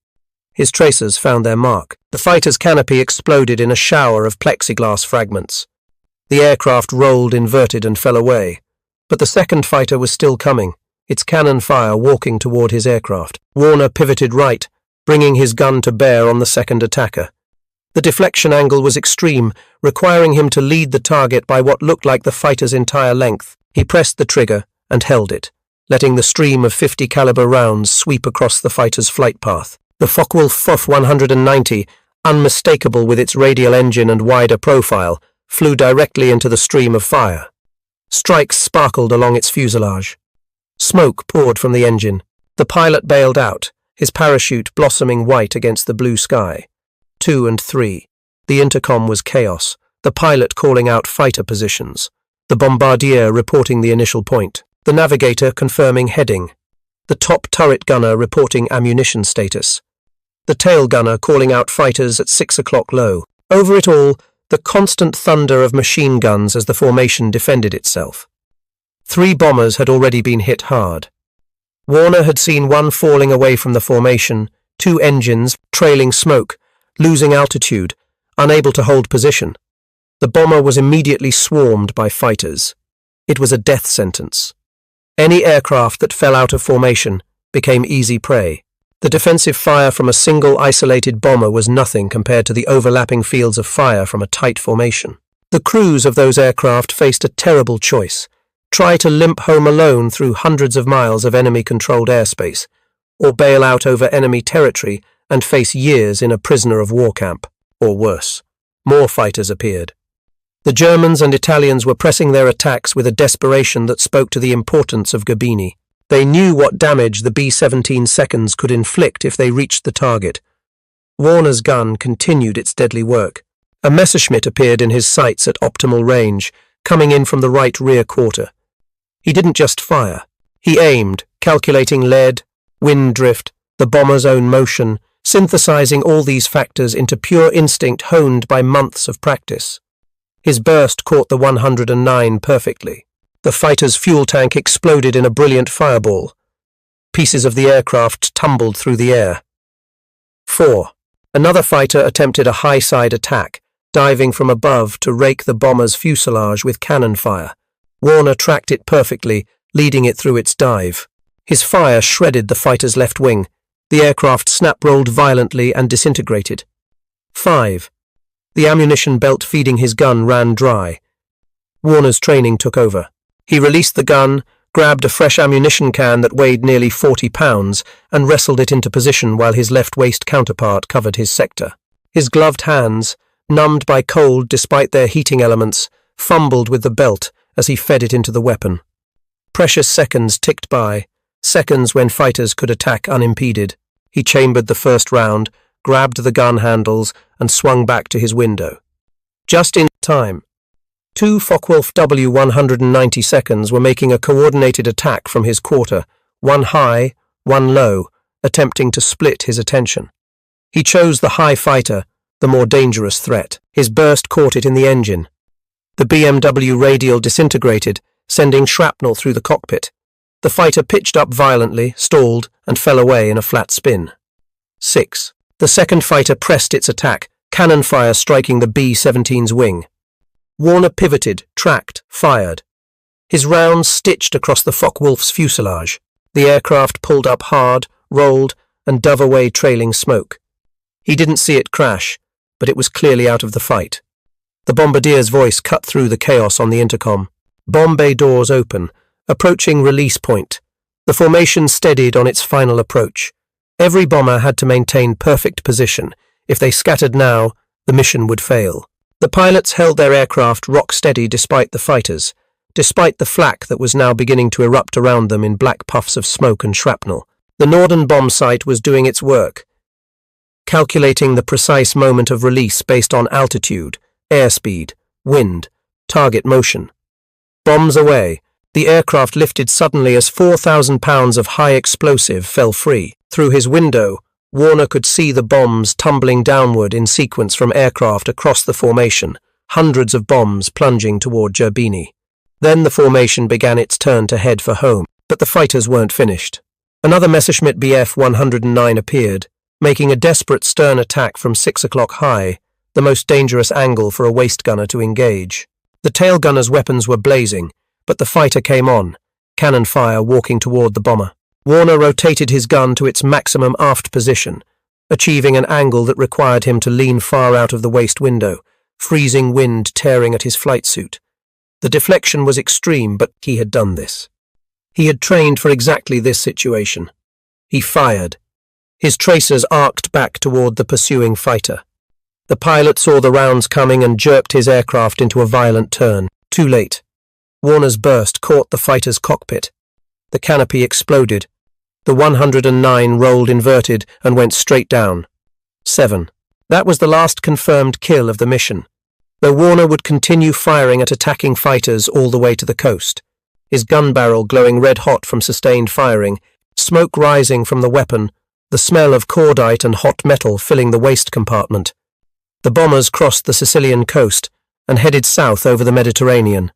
His tracers found their mark. The fighter's canopy exploded in a shower of plexiglass fragments. The aircraft rolled inverted and fell away, but the second fighter was still coming, its cannon fire walking toward his aircraft. Warner pivoted right, bringing his gun to bear on the second attacker. The deflection angle was extreme, requiring him to lead the target by what looked like the fighter's entire length. He pressed the trigger and held it, letting the stream of 50 caliber rounds sweep across the fighter's flight path. The Focke-Wulf FUF 190, unmistakable with its radial engine and wider profile, flew directly into the stream of fire. Strikes sparkled along its fuselage. Smoke poured from the engine. The pilot bailed out, his parachute blossoming white against the blue sky. 2 and 3. The intercom was chaos, the pilot calling out fighter positions, the bombardier reporting the initial point, the navigator confirming heading, the top turret gunner reporting ammunition status, the tail gunner calling out fighters at 6 o'clock low. Over it all, the constant thunder of machine guns as the formation defended itself. 3 bombers had already been hit hard. Warner had seen one falling away from the formation, 2 engines trailing smoke, losing altitude, unable to hold position. The bomber was immediately swarmed by fighters. It was a death sentence. Any aircraft that fell out of formation became easy prey. The defensive fire from a single isolated bomber was nothing compared to the overlapping fields of fire from a tight formation. The crews of those aircraft faced a terrible choice: try to limp home alone through hundreds of miles of enemy-controlled airspace, or bail out over enemy territory and face years in a prisoner of war camp, or worse. More fighters appeared. The Germans and Italians were pressing their attacks with a desperation that spoke to the importance of Gerbini. They knew what damage the B-17 seconds could inflict if they reached the target. Warner's gun continued its deadly work. A Messerschmitt appeared in his sights at optimal range, coming in from the right rear quarter. He didn't just fire. He aimed, calculating lead, wind drift, the bomber's own motion, synthesizing all these factors into pure instinct honed by months of practice. His burst caught the 109 perfectly. The fighter's fuel tank exploded in a brilliant fireball. Pieces of the aircraft tumbled through the air. 4. Another fighter attempted a high-side attack, diving from above to rake the bomber's fuselage with cannon fire. Warner tracked it perfectly, leading it through its dive. His fire shredded the fighter's left wing. The aircraft snap-rolled violently and disintegrated. 5. The ammunition belt feeding his gun ran dry. Warner's training took over. He released the gun, grabbed a fresh ammunition can that weighed nearly 40 pounds, and wrestled it into position while his left waist counterpart covered his sector. His gloved hands, numbed by cold despite their heating elements, fumbled with the belt as he fed it into the weapon. Precious seconds ticked by, seconds when fighters could attack unimpeded. He chambered the first round, grabbed the gun handles, and swung back to his window. Just in time. 2 Focke-Wulf W190 seconds were making a coordinated attack from his quarter, one high, one low, attempting to split his attention. He chose the high fighter, the more dangerous threat. His burst caught it in the engine. The BMW radial disintegrated, sending shrapnel through the cockpit. The fighter pitched up violently, stalled, and fell away in a flat spin. 6. The second fighter pressed its attack, cannon fire striking the B-17's wing. Warner pivoted, tracked, fired. His rounds stitched across the Focke-Wulf's fuselage. The aircraft pulled up hard, rolled, and dove away trailing smoke. He didn't see it crash, but it was clearly out of the fight. The bombardier's voice cut through the chaos on the intercom. Bomb bay doors open, approaching release point. The formation steadied on its final approach. Every bomber had to maintain perfect position. If they scattered now, the mission would fail. The pilots held their aircraft rock-steady despite the fighters, despite the flak that was now beginning to erupt around them in black puffs of smoke and shrapnel. The Norden bomb sight was doing its work. calculating the precise moment of release based on altitude, airspeed, wind, target motion. Bombs away. The aircraft lifted suddenly as 4,000 pounds of high explosive fell free. Through his window, Warner could see the bombs tumbling downward in sequence from aircraft across the formation, hundreds of bombs plunging toward Gerbini. Then the formation began its turn to head for home, but the fighters weren't finished. Another Messerschmitt Bf 109 appeared, making a desperate stern attack from 6 o'clock high, the most dangerous angle for a waist gunner to engage. The tail gunner's weapons were blazing, but the fighter came on, cannon fire walking toward the bomber. Warner rotated his gun to its maximum aft position, achieving an angle that required him to lean far out of the waist window, freezing wind tearing at his flight suit. The deflection was extreme, but he had done this. He had trained for exactly this situation. He fired. His tracers arced back toward the pursuing fighter. The pilot saw the rounds coming and jerked his aircraft into a violent turn. Too late. Warner's burst caught the fighter's cockpit. The canopy exploded. The 109 rolled inverted and went straight down. 7. That was the last confirmed kill of the mission, though Warner would continue firing at attacking fighters all the way to the coast, his gun barrel glowing red-hot from sustained firing, smoke rising from the weapon, the smell of cordite and hot metal filling the waist compartment. The bombers crossed the Sicilian coast and headed south over the Mediterranean.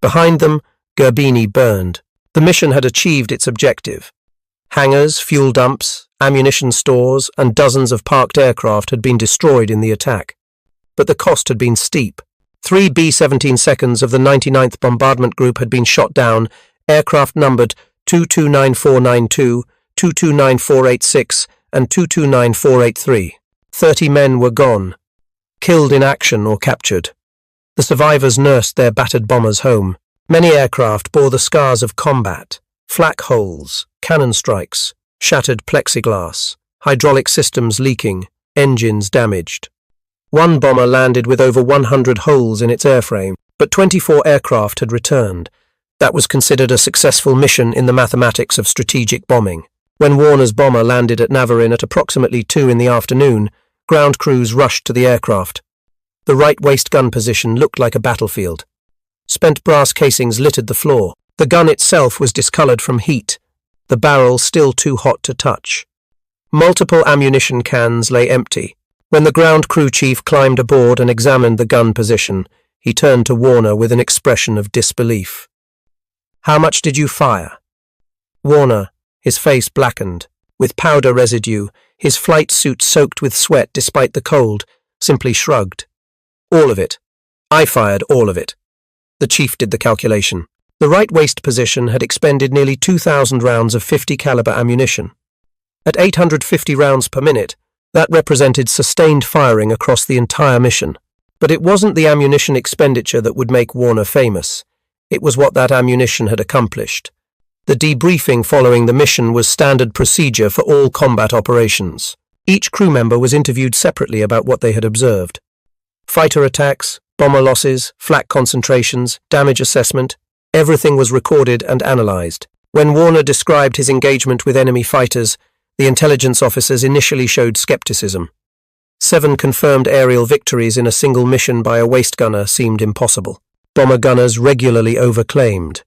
Behind them, Gerbini burned. The mission had achieved its objective. Hangars, fuel dumps, ammunition stores, and dozens of parked aircraft had been destroyed in the attack. But the cost had been steep. 3 B-17 seconds of the 99th Bombardment Group had been shot down, aircraft numbered 229492, 229486, and 229483. 30 men were gone, killed in action or captured. The survivors nursed their battered bombers home. Many aircraft bore the scars of combat, flak holes, cannon strikes, shattered plexiglass, hydraulic systems leaking, engines damaged. One bomber landed with over 100 holes in its airframe, but 24 aircraft had returned. That was considered a successful mission in the mathematics of strategic bombing. When Warner's bomber landed at Navarin at approximately 2 in the afternoon, ground crews rushed to the aircraft. The right waist gun position looked like a battlefield. Spent brass casings littered the floor. The gun itself was discolored from heat, the barrel still too hot to touch. Multiple ammunition cans lay empty. When the ground crew chief climbed aboard and examined the gun position, he turned to Warner with an expression of disbelief. "How much did you fire?" Warner, his face blackened, with powder residue, his flight suit soaked with sweat despite the cold, simply shrugged. "All of it. I fired all of it." The chief did the calculation. The right waist position had expended nearly 2,000 rounds of 50 caliber ammunition. At 850 rounds per minute, that represented sustained firing across the entire mission. But it wasn't the ammunition expenditure that would make Warner famous. It was what that ammunition had accomplished. The debriefing following the mission was standard procedure for all combat operations. Each crew member was interviewed separately about what they had observed. Fighter attacks, bomber losses, flak concentrations, damage assessment, everything was recorded and analyzed. When Warner described his engagement with enemy fighters, the intelligence officers initially showed skepticism. 7 confirmed aerial victories in a single mission by a waist gunner seemed impossible. Bomber gunners regularly overclaimed.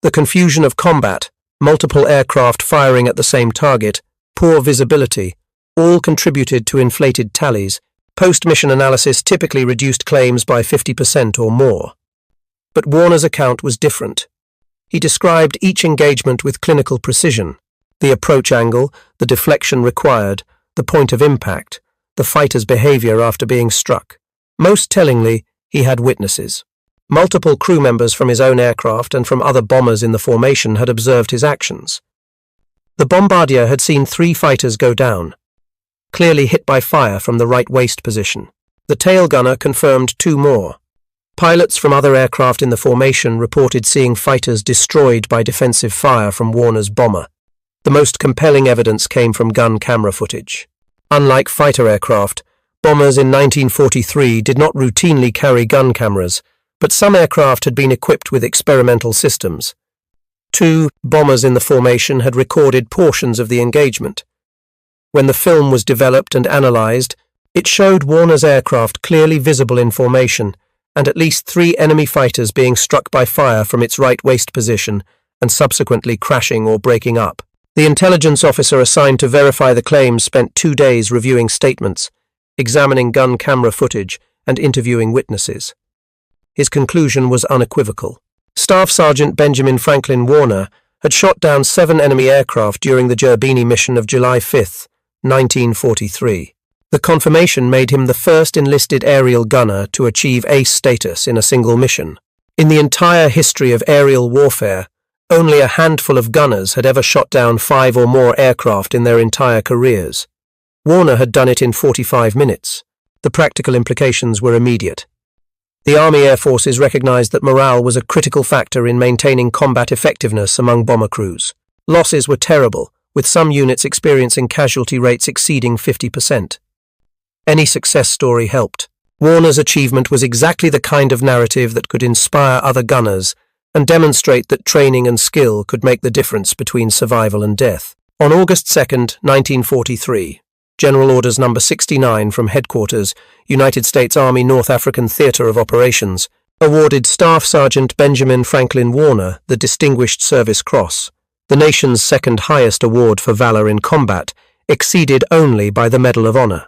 The confusion of combat, multiple aircraft firing at the same target, poor visibility, all contributed to inflated tallies. Post-mission analysis typically reduced claims by 50% or more. But Warner's account was different. He described each engagement with clinical precision: the approach angle, the deflection required, the point of impact, the fighter's behavior after being struck. Most tellingly, he had witnesses. Multiple crew members from his own aircraft and from other bombers in the formation had observed his actions. The bombardier had seen 3 fighters go down, clearly hit by fire from the right waist position. The tail gunner confirmed 2 more. Pilots from other aircraft in the formation reported seeing fighters destroyed by defensive fire from Warner's bomber. The most compelling evidence came from gun camera footage. Unlike fighter aircraft, bombers in 1943 did not routinely carry gun cameras, but some aircraft had been equipped with experimental systems. 2 bombers in the formation had recorded portions of the engagement. When the film was developed and analyzed, it showed Warner's aircraft clearly visible in formation, and at least 3 enemy fighters being struck by fire from its right waist position and subsequently crashing or breaking up. The intelligence officer assigned to verify the claims spent 2 days reviewing statements, examining gun camera footage, and interviewing witnesses. His conclusion was unequivocal. Staff Sergeant Benjamin Franklin Warner had shot down 7 enemy aircraft during the Gerbini mission of July 5, 1943. The confirmation made him the first enlisted aerial gunner to achieve ace status in a single mission. In the entire history of aerial warfare, only a handful of gunners had ever shot down 5 or more aircraft in their entire careers. Warner had done it in 45 minutes. The practical implications were immediate. The Army Air Forces recognized that morale was a critical factor in maintaining combat effectiveness among bomber crews. Losses were terrible, with some units experiencing casualty rates exceeding 50%. Any success story helped. Warner's achievement was exactly the kind of narrative that could inspire other gunners and demonstrate that training and skill could make the difference between survival and death. On August 2, 1943, General Orders No. 69 from Headquarters, United States Army North African Theater of Operations, awarded Staff Sergeant Benjamin Franklin Warner the Distinguished Service Cross, the nation's second highest award for valor in combat, exceeded only by the Medal of Honor.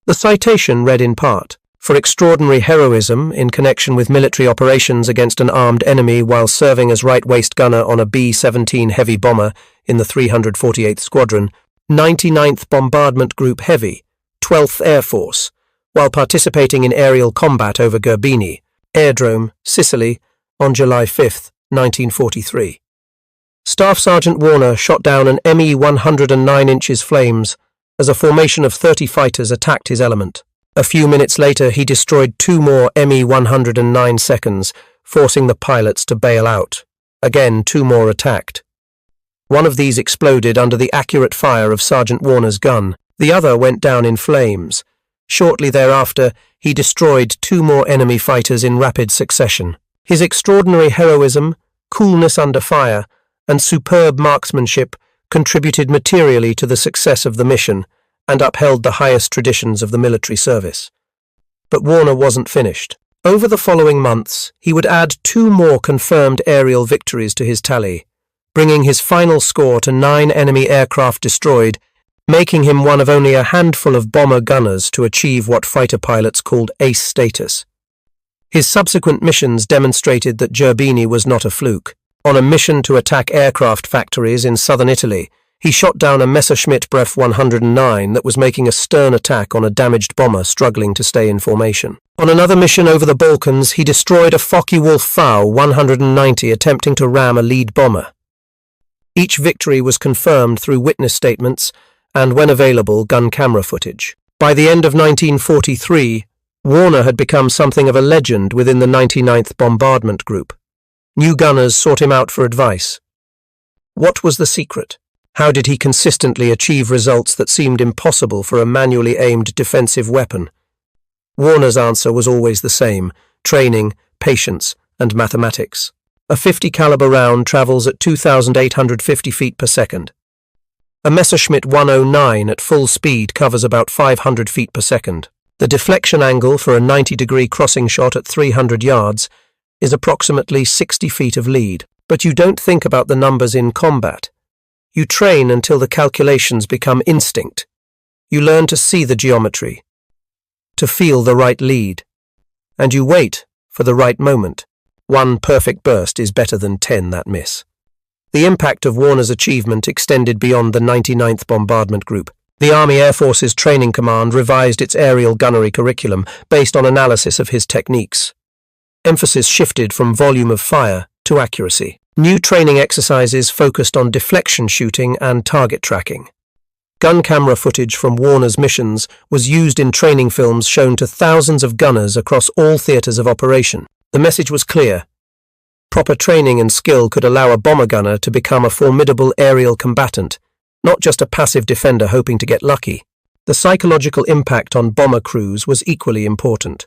The citation read in part, "For extraordinary heroism in connection with military operations against an armed enemy while serving as right waist gunner on a B-17 heavy bomber in the 348th Squadron, 99th Bombardment Group Heavy, 12th Air Force, while participating in aerial combat over Gerbini, Airdrome, Sicily, on July 5, 1943. Staff Sergeant Warner shot down an ME 109 inches Flames as a formation of 30 fighters attacked his element. A few minutes later, he destroyed 2 more ME 109 seconds, forcing the pilots to bail out. Again, 2 more attacked. One of these exploded under the accurate fire of Sergeant Warner's gun. The other went down in flames. Shortly thereafter, he destroyed 2 more enemy fighters in rapid succession. His extraordinary heroism, coolness under fire, and superb marksmanship contributed materially to the success of the mission and upheld the highest traditions of the military service. But Warner wasn't finished. Over the following months, he would add 2 more confirmed aerial victories to his tally, bringing his final score to 9 enemy aircraft destroyed, making him one of only a handful of bomber gunners to achieve what fighter pilots called ace status. His subsequent missions demonstrated that Gerbini was not a fluke. On a mission to attack aircraft factories in southern Italy, he shot down a Messerschmitt Bf 109 that was making a stern attack on a damaged bomber struggling to stay in formation. On another mission over the Balkans, he destroyed a Focke-Wulf FAU 190 attempting to ram a lead bomber. Each victory was confirmed through witness statements and, when available, gun camera footage. By the end of 1943, Warner had become something of a legend within the 99th Bombardment Group. New gunners sought him out for advice. What was the secret? How did he consistently achieve results that seemed impossible for a manually aimed defensive weapon? Warner's answer was always the same: training, patience, and mathematics. A 50 caliber round travels at 2,850 feet per second. A Messerschmitt 109 at full speed covers about 500 feet per second. The deflection angle for a 90-degree crossing shot at 300 yards is approximately 60 feet of lead. But you don't think about the numbers in combat. You train until the calculations become instinct. You learn to see the geometry, to feel the right lead, and you wait for the right moment. 1 perfect burst is better than 10 that miss. The impact of Warner's achievement extended beyond the 99th Bombardment Group. The Army Air Forces Training Command revised its aerial gunnery curriculum based on analysis of his techniques. Emphasis shifted from volume of fire to accuracy. New training exercises focused on deflection shooting and target tracking. Gun camera footage from Warner's missions was used in training films shown to thousands of gunners across all theaters of operation. The message was clear. Proper training and skill could allow a bomber gunner to become a formidable aerial combatant, not just a passive defender hoping to get lucky. The psychological impact on bomber crews was equally important.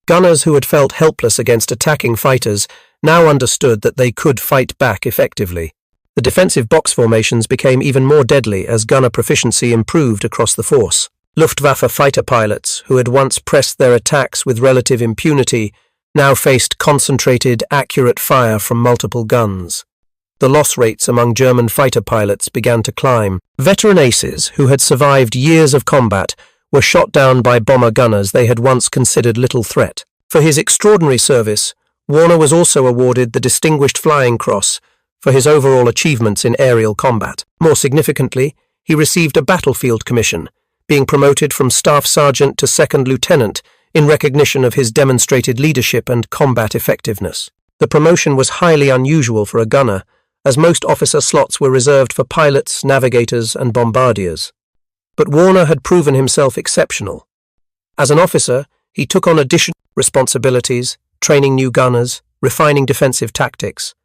Gunners who had felt helpless against attacking fighters now understood that they could fight back effectively. The defensive box formations became even more deadly as gunner proficiency improved across the force. Luftwaffe fighter pilots, who had once pressed their attacks with relative impunity, now faced concentrated, accurate fire from multiple guns. The loss rates among German fighter pilots began to climb. Veteran aces, who had survived years of combat, were shot down by bomber gunners they had once considered little threat. For his extraordinary service, Warner was also awarded the Distinguished Flying Cross for his overall achievements in aerial combat. More significantly, he received a battlefield commission, being promoted from staff sergeant to second lieutenant in recognition of his demonstrated leadership and combat effectiveness. The promotion was highly unusual for a gunner, as most officer slots were reserved for pilots, navigators, and bombardiers. But Warner had proven himself exceptional. As an officer, he took on additional responsibilities, training new gunners, refining defensive tactics,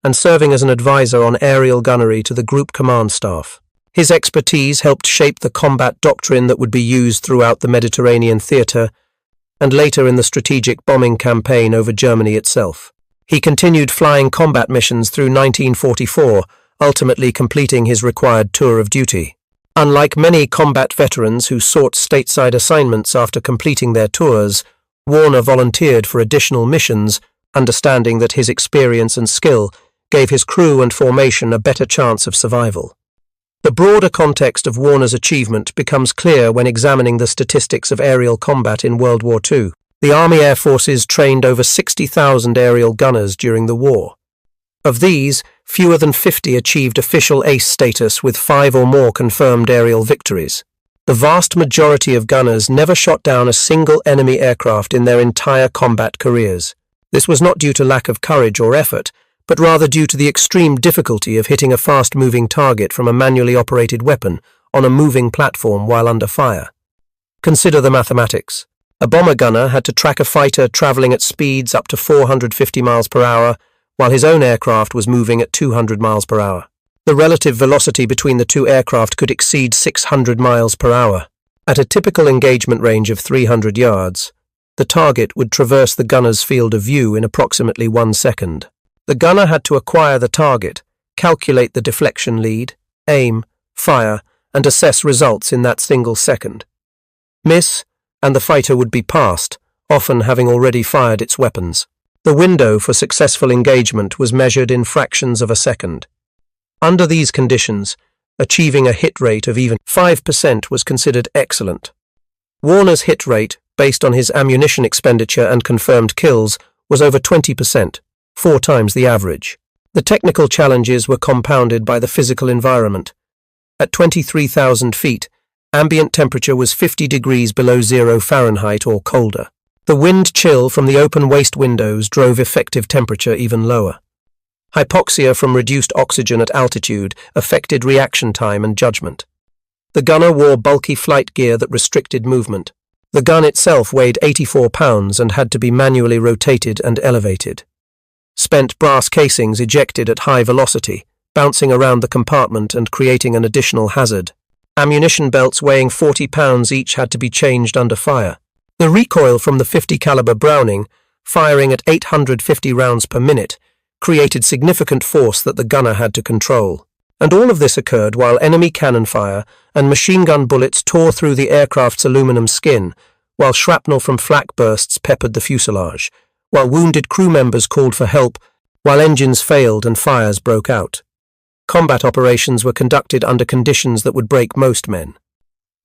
and serving as an advisor on aerial gunnery to the group command staff. His expertise helped shape the combat doctrine that would be used throughout the Mediterranean theatre and later in the strategic bombing campaign over Germany itself. He continued flying combat missions through 1944, ultimately completing his required tour of duty. Unlike many combat veterans who sought stateside assignments after completing their tours, Warner volunteered for additional missions, understanding that his experience and skill gave his crew and formation a better chance of survival. The broader context of Warner's achievement becomes clear when examining the statistics of aerial combat in World War II. The Army Air Forces trained over 60,000 aerial gunners during the war. Of these, fewer than 50 achieved official ace status with 5 or more confirmed aerial victories. The vast majority of gunners never shot down a single enemy aircraft in their entire combat careers. This was not due to lack of courage or effort, but rather due to the extreme difficulty of hitting a fast-moving target from a manually operated weapon on a moving platform while under fire. Consider the mathematics. A bomber gunner had to track a fighter traveling at speeds up to 450 miles per hour, while his own aircraft was moving at 200 miles per hour. The relative velocity between the two aircraft could exceed 600 miles per hour. At a typical engagement range of 300 yards, the target would traverse the gunner's field of view in approximately 1 second. The gunner had to acquire the target, calculate the deflection lead, aim, fire, and assess results in that single second. Miss, and the fighter would be passed, often having already fired its weapons. The window for successful engagement was measured in fractions of a second. Under these conditions, achieving a hit rate of even 5% was considered excellent. Warner's hit rate, based on his ammunition expenditure and confirmed kills, was over 20%, 4 times the average. The technical challenges were compounded by the physical environment. At 23,000 feet, ambient temperature was 50 degrees below 0 Fahrenheit or colder. The wind chill from the open waist windows drove effective temperature even lower. Hypoxia from reduced oxygen at altitude affected reaction time and judgment. The gunner wore bulky flight gear that restricted movement. The gun itself weighed 84 pounds and had to be manually rotated and elevated. Spent brass casings ejected at high velocity, bouncing around the compartment and creating an additional hazard. Ammunition belts weighing 40 pounds each had to be changed under fire. The recoil from the 50 caliber Browning, firing at 850 rounds per minute, created significant force that the gunner had to control. And all of this occurred while enemy cannon fire and machine gun bullets tore through the aircraft's aluminum skin, while shrapnel from flak bursts peppered the fuselage, while wounded crew members called for help, while engines failed and fires broke out. Combat operations were conducted under conditions that would break most men.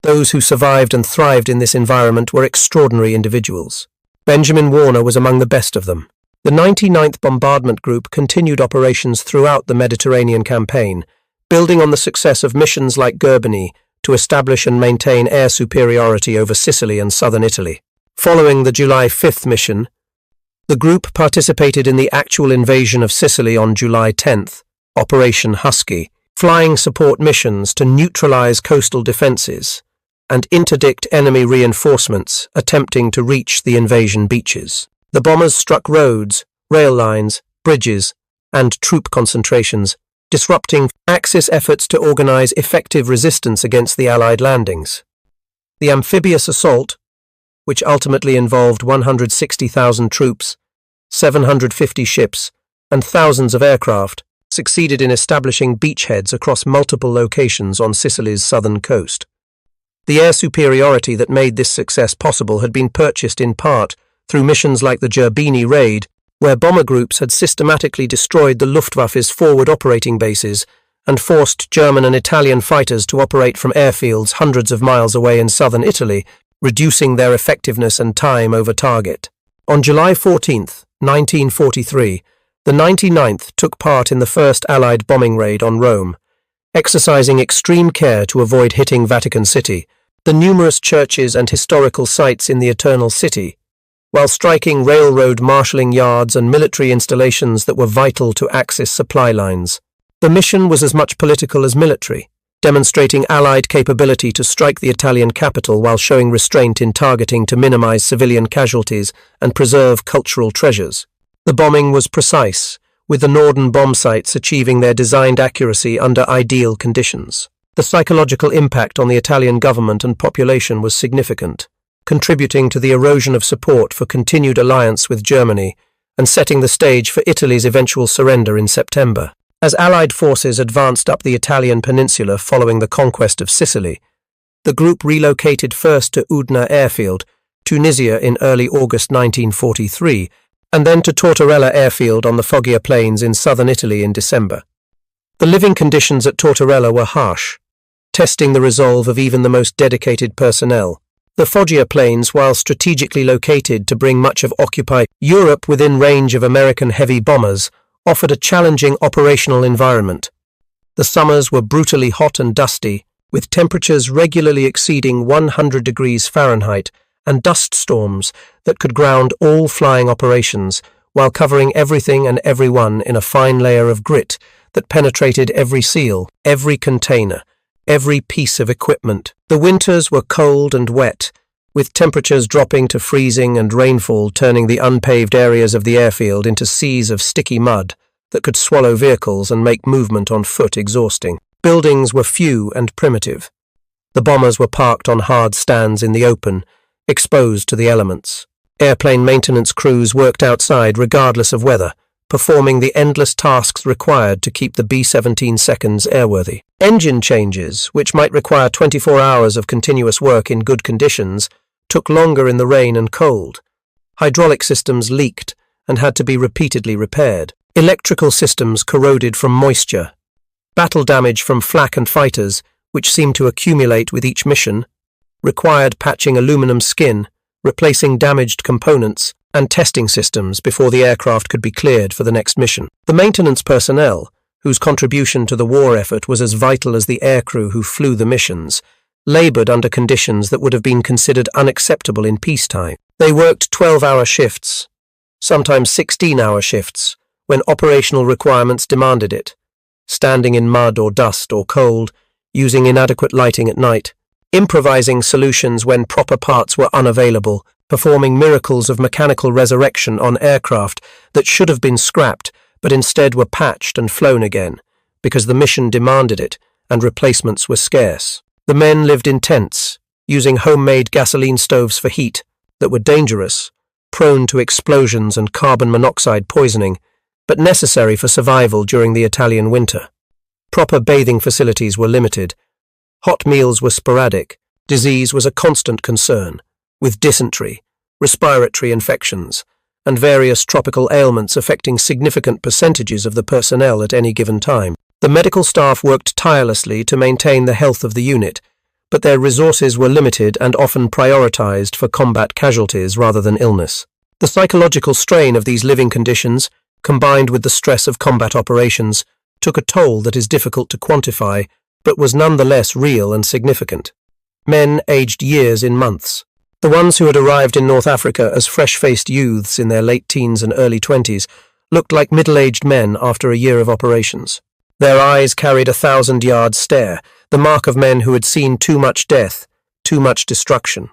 Those who survived and thrived in this environment were extraordinary individuals. Benjamin Warner was among the best of them. The 99th Bombardment Group continued operations throughout the Mediterranean campaign, building on the success of missions like Gerbini to establish and maintain air superiority over Sicily and southern Italy. Following the July 5th mission, the group participated in the actual invasion of Sicily on July 10th, Operation Husky, flying support missions to neutralize coastal defenses and interdict enemy reinforcements attempting to reach the invasion beaches. The bombers struck roads, rail lines, bridges, and troop concentrations, disrupting Axis efforts to organize effective resistance against the Allied landings. The amphibious assault, which ultimately involved 160,000 troops, 750 ships, and thousands of aircraft, succeeded in establishing beachheads across multiple locations on Sicily's southern coast. The air superiority that made this success possible had been purchased in part through missions like the Gerbini raid, where bomber groups had systematically destroyed the Luftwaffe's forward operating bases and forced German and Italian fighters to operate from airfields hundreds of miles away in southern Italy, reducing their effectiveness and time over target. On July 14, 1943, the 99th took part in the first Allied bombing raid on Rome, exercising extreme care to avoid hitting Vatican City, the numerous churches and historical sites in the Eternal City, while striking railroad marshalling yards and military installations that were vital to Axis supply lines. The mission was as much political as military, demonstrating Allied capability to strike the Italian capital while showing restraint in targeting to minimize civilian casualties and preserve cultural treasures. The bombing was precise, with the Norden bomb sites achieving their designed accuracy under ideal conditions. The psychological impact on the Italian government and population was significant, contributing to the erosion of support for continued alliance with Germany and setting the stage for Italy's eventual surrender in September. As Allied forces advanced up the Italian peninsula following the conquest of Sicily, the group relocated first to Udine airfield, Tunisia in early August 1943, and then to Tortorella airfield on the Foggia Plains in southern Italy in December. The living conditions at Tortorella were harsh, testing the resolve of even the most dedicated personnel. The Foggia Plains, while strategically located to bring much of occupied Europe within range of American heavy bombers, offered a challenging operational environment. The summers were brutally hot and dusty, with temperatures regularly exceeding 100 degrees Fahrenheit and dust storms that could ground all flying operations while covering everything and everyone in a fine layer of grit that penetrated every seal, every container, every piece of equipment. The winters were cold and wet, with temperatures dropping to freezing and rainfall turning the unpaved areas of the airfield into seas of sticky mud that could swallow vehicles and make movement on foot exhausting. Buildings were few and primitive. The bombers were parked on hard stands in the open, exposed to the elements. Airplane maintenance crews worked outside regardless of weather, performing the endless tasks required to keep the B-17 seconds airworthy. Engine changes, which might require 24 hours of continuous work in good conditions, took longer in the rain and cold. Hydraulic systems leaked and had to be repeatedly repaired. Electrical systems corroded from moisture. Battle damage from flak and fighters, which seemed to accumulate with each mission, required patching aluminum skin, replacing damaged components, and testing systems before the aircraft could be cleared for the next mission. The maintenance personnel, whose contribution to the war effort was as vital as the aircrew who flew the missions, labored under conditions that would have been considered unacceptable in peacetime. They worked 12-hour shifts, sometimes 16-hour shifts, when operational requirements demanded it, standing in mud or dust or cold, using inadequate lighting at night, improvising solutions when proper parts were unavailable, performing miracles of mechanical resurrection on aircraft that should have been scrapped but instead were patched and flown again, because the mission demanded it and replacements were scarce. The men lived in tents, using homemade gasoline stoves for heat that were dangerous, prone to explosions and carbon monoxide poisoning, but necessary for survival during the Italian winter. Proper bathing facilities were limited. Hot meals were sporadic. Disease was a constant concern, with dysentery, respiratory infections, and various tropical ailments affecting significant percentages of the personnel at any given time. The medical staff worked tirelessly to maintain the health of the unit, but their resources were limited and often prioritized for combat casualties rather than illness. The psychological strain of these living conditions, combined with the stress of combat operations, took a toll that is difficult to quantify, but was nonetheless real and significant. Men aged years in months. The ones who had arrived in North Africa as fresh-faced youths in their late teens and early 20s looked like middle-aged men after a year of operations. Their eyes carried a 1,000-yard stare, the mark of men who had seen too much death, too much destruction.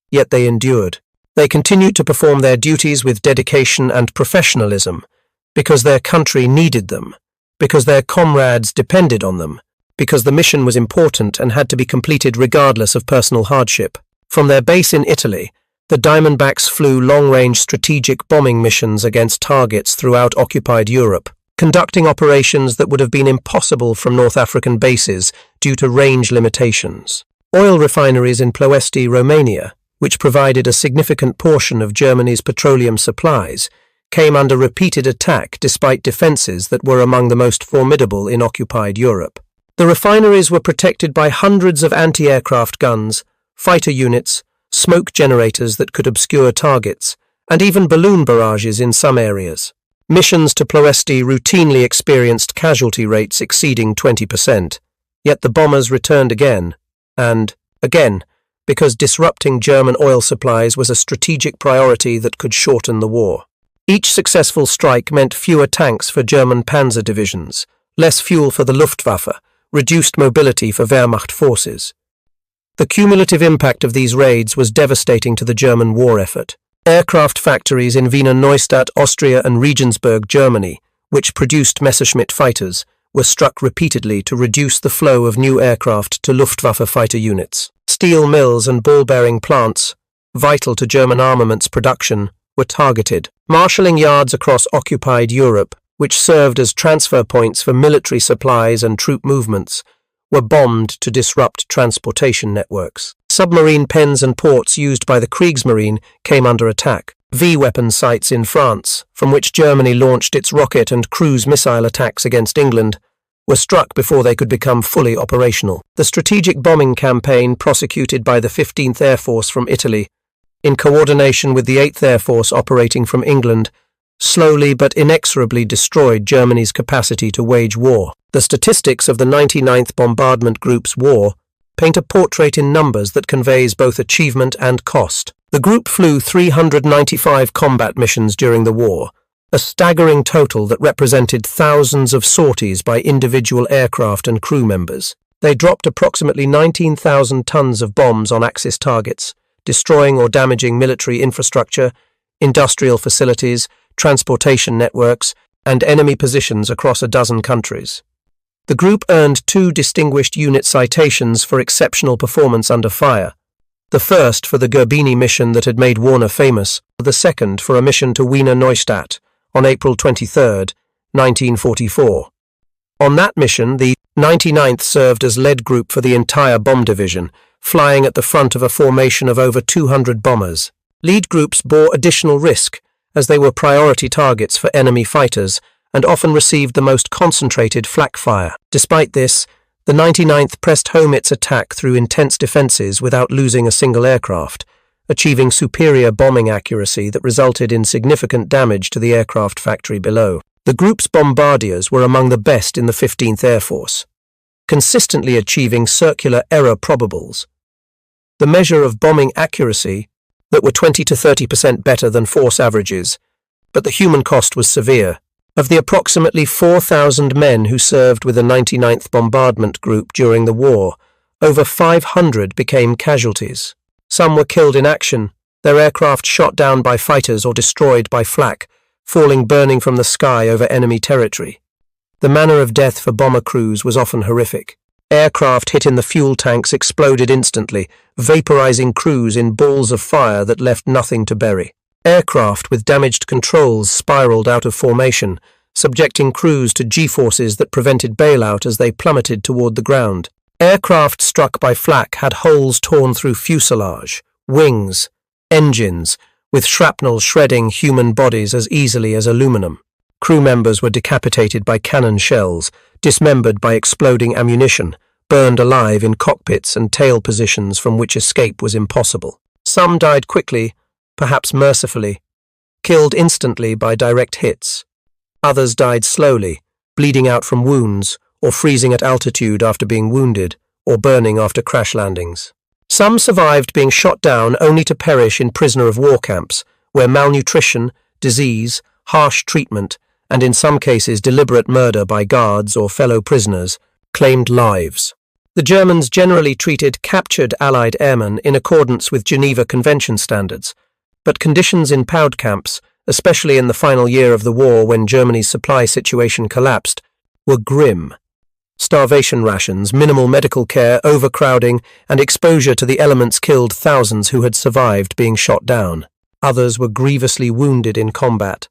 Yet they endured. They continued to perform their duties with dedication and professionalism, because their country needed them, because their comrades depended on them, because the mission was important and had to be completed regardless of personal hardship. From their base in Italy, the Diamondbacks flew long-range strategic bombing missions against targets throughout occupied Europe. conducting operations that would have been impossible from North African bases due to range limitations. Oil refineries in Ploiești, Romania, which provided a significant portion of Germany's petroleum supplies, came under repeated attack despite defences that were among the most formidable in occupied Europe. The refineries were protected by hundreds of anti-aircraft guns, fighter units, smoke generators that could obscure targets, and even balloon barrages in some areas. Missions to Ploiești routinely experienced casualty rates exceeding 20%, yet the bombers returned again, and again, because disrupting German oil supplies was a strategic priority that could shorten the war. Each successful strike meant fewer tanks for German panzer divisions, less fuel for the Luftwaffe, reduced mobility for Wehrmacht forces. The cumulative impact of these raids was devastating to the German war effort. Aircraft factories in Wiener Neustadt, Austria and Regensburg, Germany, which produced Messerschmitt fighters, were struck repeatedly to reduce the flow of new aircraft to Luftwaffe fighter units. Steel mills and ball-bearing plants, vital to German armaments production, were targeted. Marshalling yards across occupied Europe, which served as transfer points for military supplies and troop movements, were bombed to disrupt transportation networks. Submarine pens and ports used by the Kriegsmarine came under attack. V-weapon sites in France, from which Germany launched its rocket and cruise missile attacks against England, were struck before they could become fully operational. The strategic bombing campaign prosecuted by the 15th Air Force from Italy, in coordination with the 8th Air Force operating from England, slowly but inexorably destroyed Germany's capacity to wage war. The statistics of the 99th Bombardment Group's war paint a portrait in numbers that conveys both achievement and cost. The group flew 395 combat missions during the war, a staggering total that represented thousands of sorties by individual aircraft and crew members. They dropped approximately 19,000 tons of bombs on Axis targets, destroying or damaging military infrastructure, industrial facilities, transportation networks, and enemy positions across a dozen countries. The group earned 2 distinguished unit citations for exceptional performance under fire, the first for the Gerbini mission that had made Warner famous, the second for a mission to Wiener Neustadt on April 23, 1944. On that mission, the 99th served as lead group for the entire bomb division, flying at the front of a formation of over 200 bombers. Lead groups bore additional risk, as they were priority targets for enemy fighters and often received the most concentrated flak fire. Despite this, the 99th pressed home its attack through intense defences without losing a single aircraft, achieving superior bombing accuracy that resulted in significant damage to the aircraft factory below. The group's bombardiers were among the best in the 15th Air Force, consistently achieving circular error probables, the measure of bombing accuracy that were 20 to 30% better than force averages, but the human cost was severe. Of the approximately 4,000 men who served with the 99th Bombardment Group during the war, over 500 became casualties. Some were killed in action, their aircraft shot down by fighters or destroyed by flak, falling burning from the sky over enemy territory. The manner of death for bomber crews was often horrific. Aircraft hit in the fuel tanks exploded instantly, vaporizing crews in balls of fire that left nothing to bury. Aircraft with damaged controls spiraled out of formation, subjecting crews to G-forces that prevented bailout as they plummeted toward the ground. Aircraft struck by flak had holes torn through fuselage, wings, engines, with shrapnel shredding human bodies as easily as aluminum. Crew members were decapitated by cannon shells, dismembered by exploding ammunition, burned alive in cockpits and tail positions from which escape was impossible. Some died quickly, perhaps mercifully, killed instantly by direct hits. Others died slowly, bleeding out from wounds, or freezing at altitude after being wounded, or burning after crash landings. Some survived being shot down only to perish in prisoner of war camps, where malnutrition, disease, harsh treatment, and in some cases deliberate murder by guards or fellow prisoners, claimed lives. The Germans generally treated captured Allied airmen in accordance with Geneva Convention standards, but conditions in POW camps, especially in the final year of the war when Germany's supply situation collapsed, were grim. Starvation rations, minimal medical care, overcrowding, and exposure to the elements killed thousands who had survived being shot down. Others were grievously wounded in combat,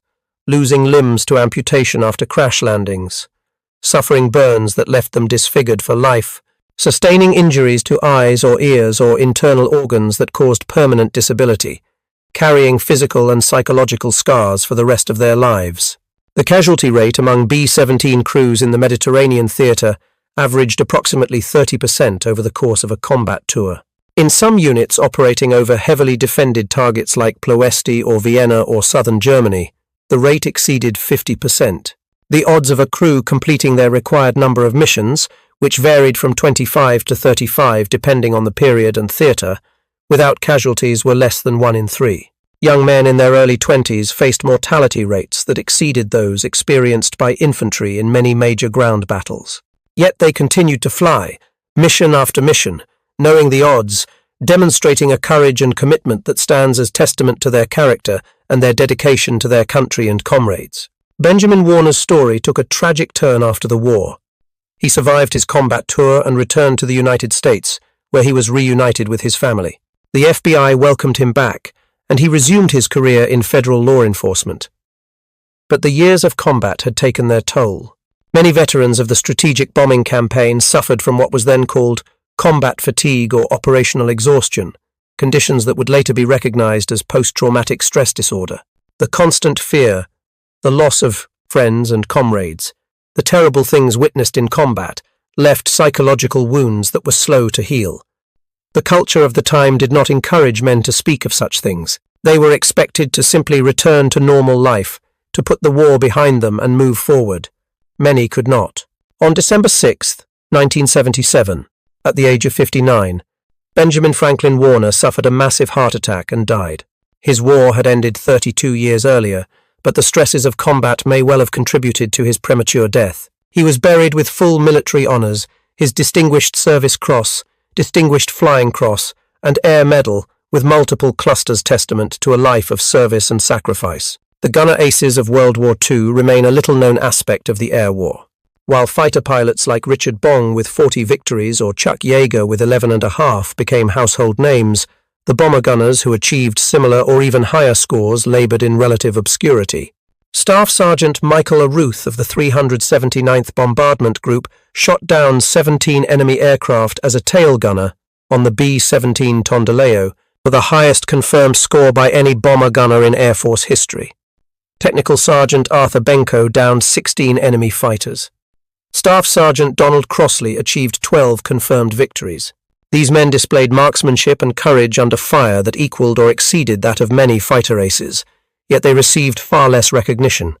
losing limbs to amputation after crash landings, suffering burns that left them disfigured for life, sustaining injuries to eyes or ears or internal organs that caused permanent disability, carrying physical and psychological scars for the rest of their lives. The casualty rate among B-17 crews in the Mediterranean theatre averaged approximately 30% over the course of a combat tour. In some units operating over heavily defended targets like Ploesti or Vienna or southern Germany, the rate exceeded 50%. The odds of a crew completing their required number of missions, which varied from 25 to 35 depending on the period and theatre, without casualties were less than 1 in 3. Young men in their early 20s faced mortality rates that exceeded those experienced by infantry in many major ground battles. Yet they continued to fly, mission after mission, knowing the odds, demonstrating a courage and commitment that stands as testament to their character and their dedication to their country and comrades. Benjamin Warner's story took a tragic turn after the war. He survived his combat tour and returned to the United States, where he was reunited with his family. The FBI welcomed him back, and he resumed his career in federal law enforcement. But the years of combat had taken their toll. Many veterans of the strategic bombing campaign suffered from what was then called combat fatigue or operational exhaustion, conditions that would later be recognized as post-traumatic stress disorder. The constant fear, the loss of friends and comrades, the terrible things witnessed in combat left psychological wounds that were slow to heal. The culture of the time did not encourage men to speak of such things. They were expected to simply return to normal life, to put the war behind them and move forward. Many could not. On December 6, 1977, at the age of 59, Benjamin Franklin Warner suffered a massive heart attack and died. His war had ended 32 years earlier, but the stresses of combat may well have contributed to his premature death. He was buried with full military honours, his Distinguished Service Cross, Distinguished Flying Cross, and Air Medal, with multiple clusters testament to a life of service and sacrifice. The gunner aces of World War II remain a little-known aspect of the air war. While fighter pilots like Richard Bong with 40 victories or Chuck Yeager with 11.5 became household names, the bomber gunners who achieved similar or even higher scores laboured in relative obscurity. Staff Sergeant Michael Aruth of the 379th Bombardment Group shot down 17 enemy aircraft as a tail gunner on the B-17 Tondileo, for the highest confirmed score by any bomber gunner in Air Force history. Technical Sergeant Arthur Benko downed 16 enemy fighters. Staff Sergeant Donald Crossley achieved 12 confirmed victories. These men displayed marksmanship and courage under fire that equaled or exceeded that of many fighter aces, yet they received far less recognition.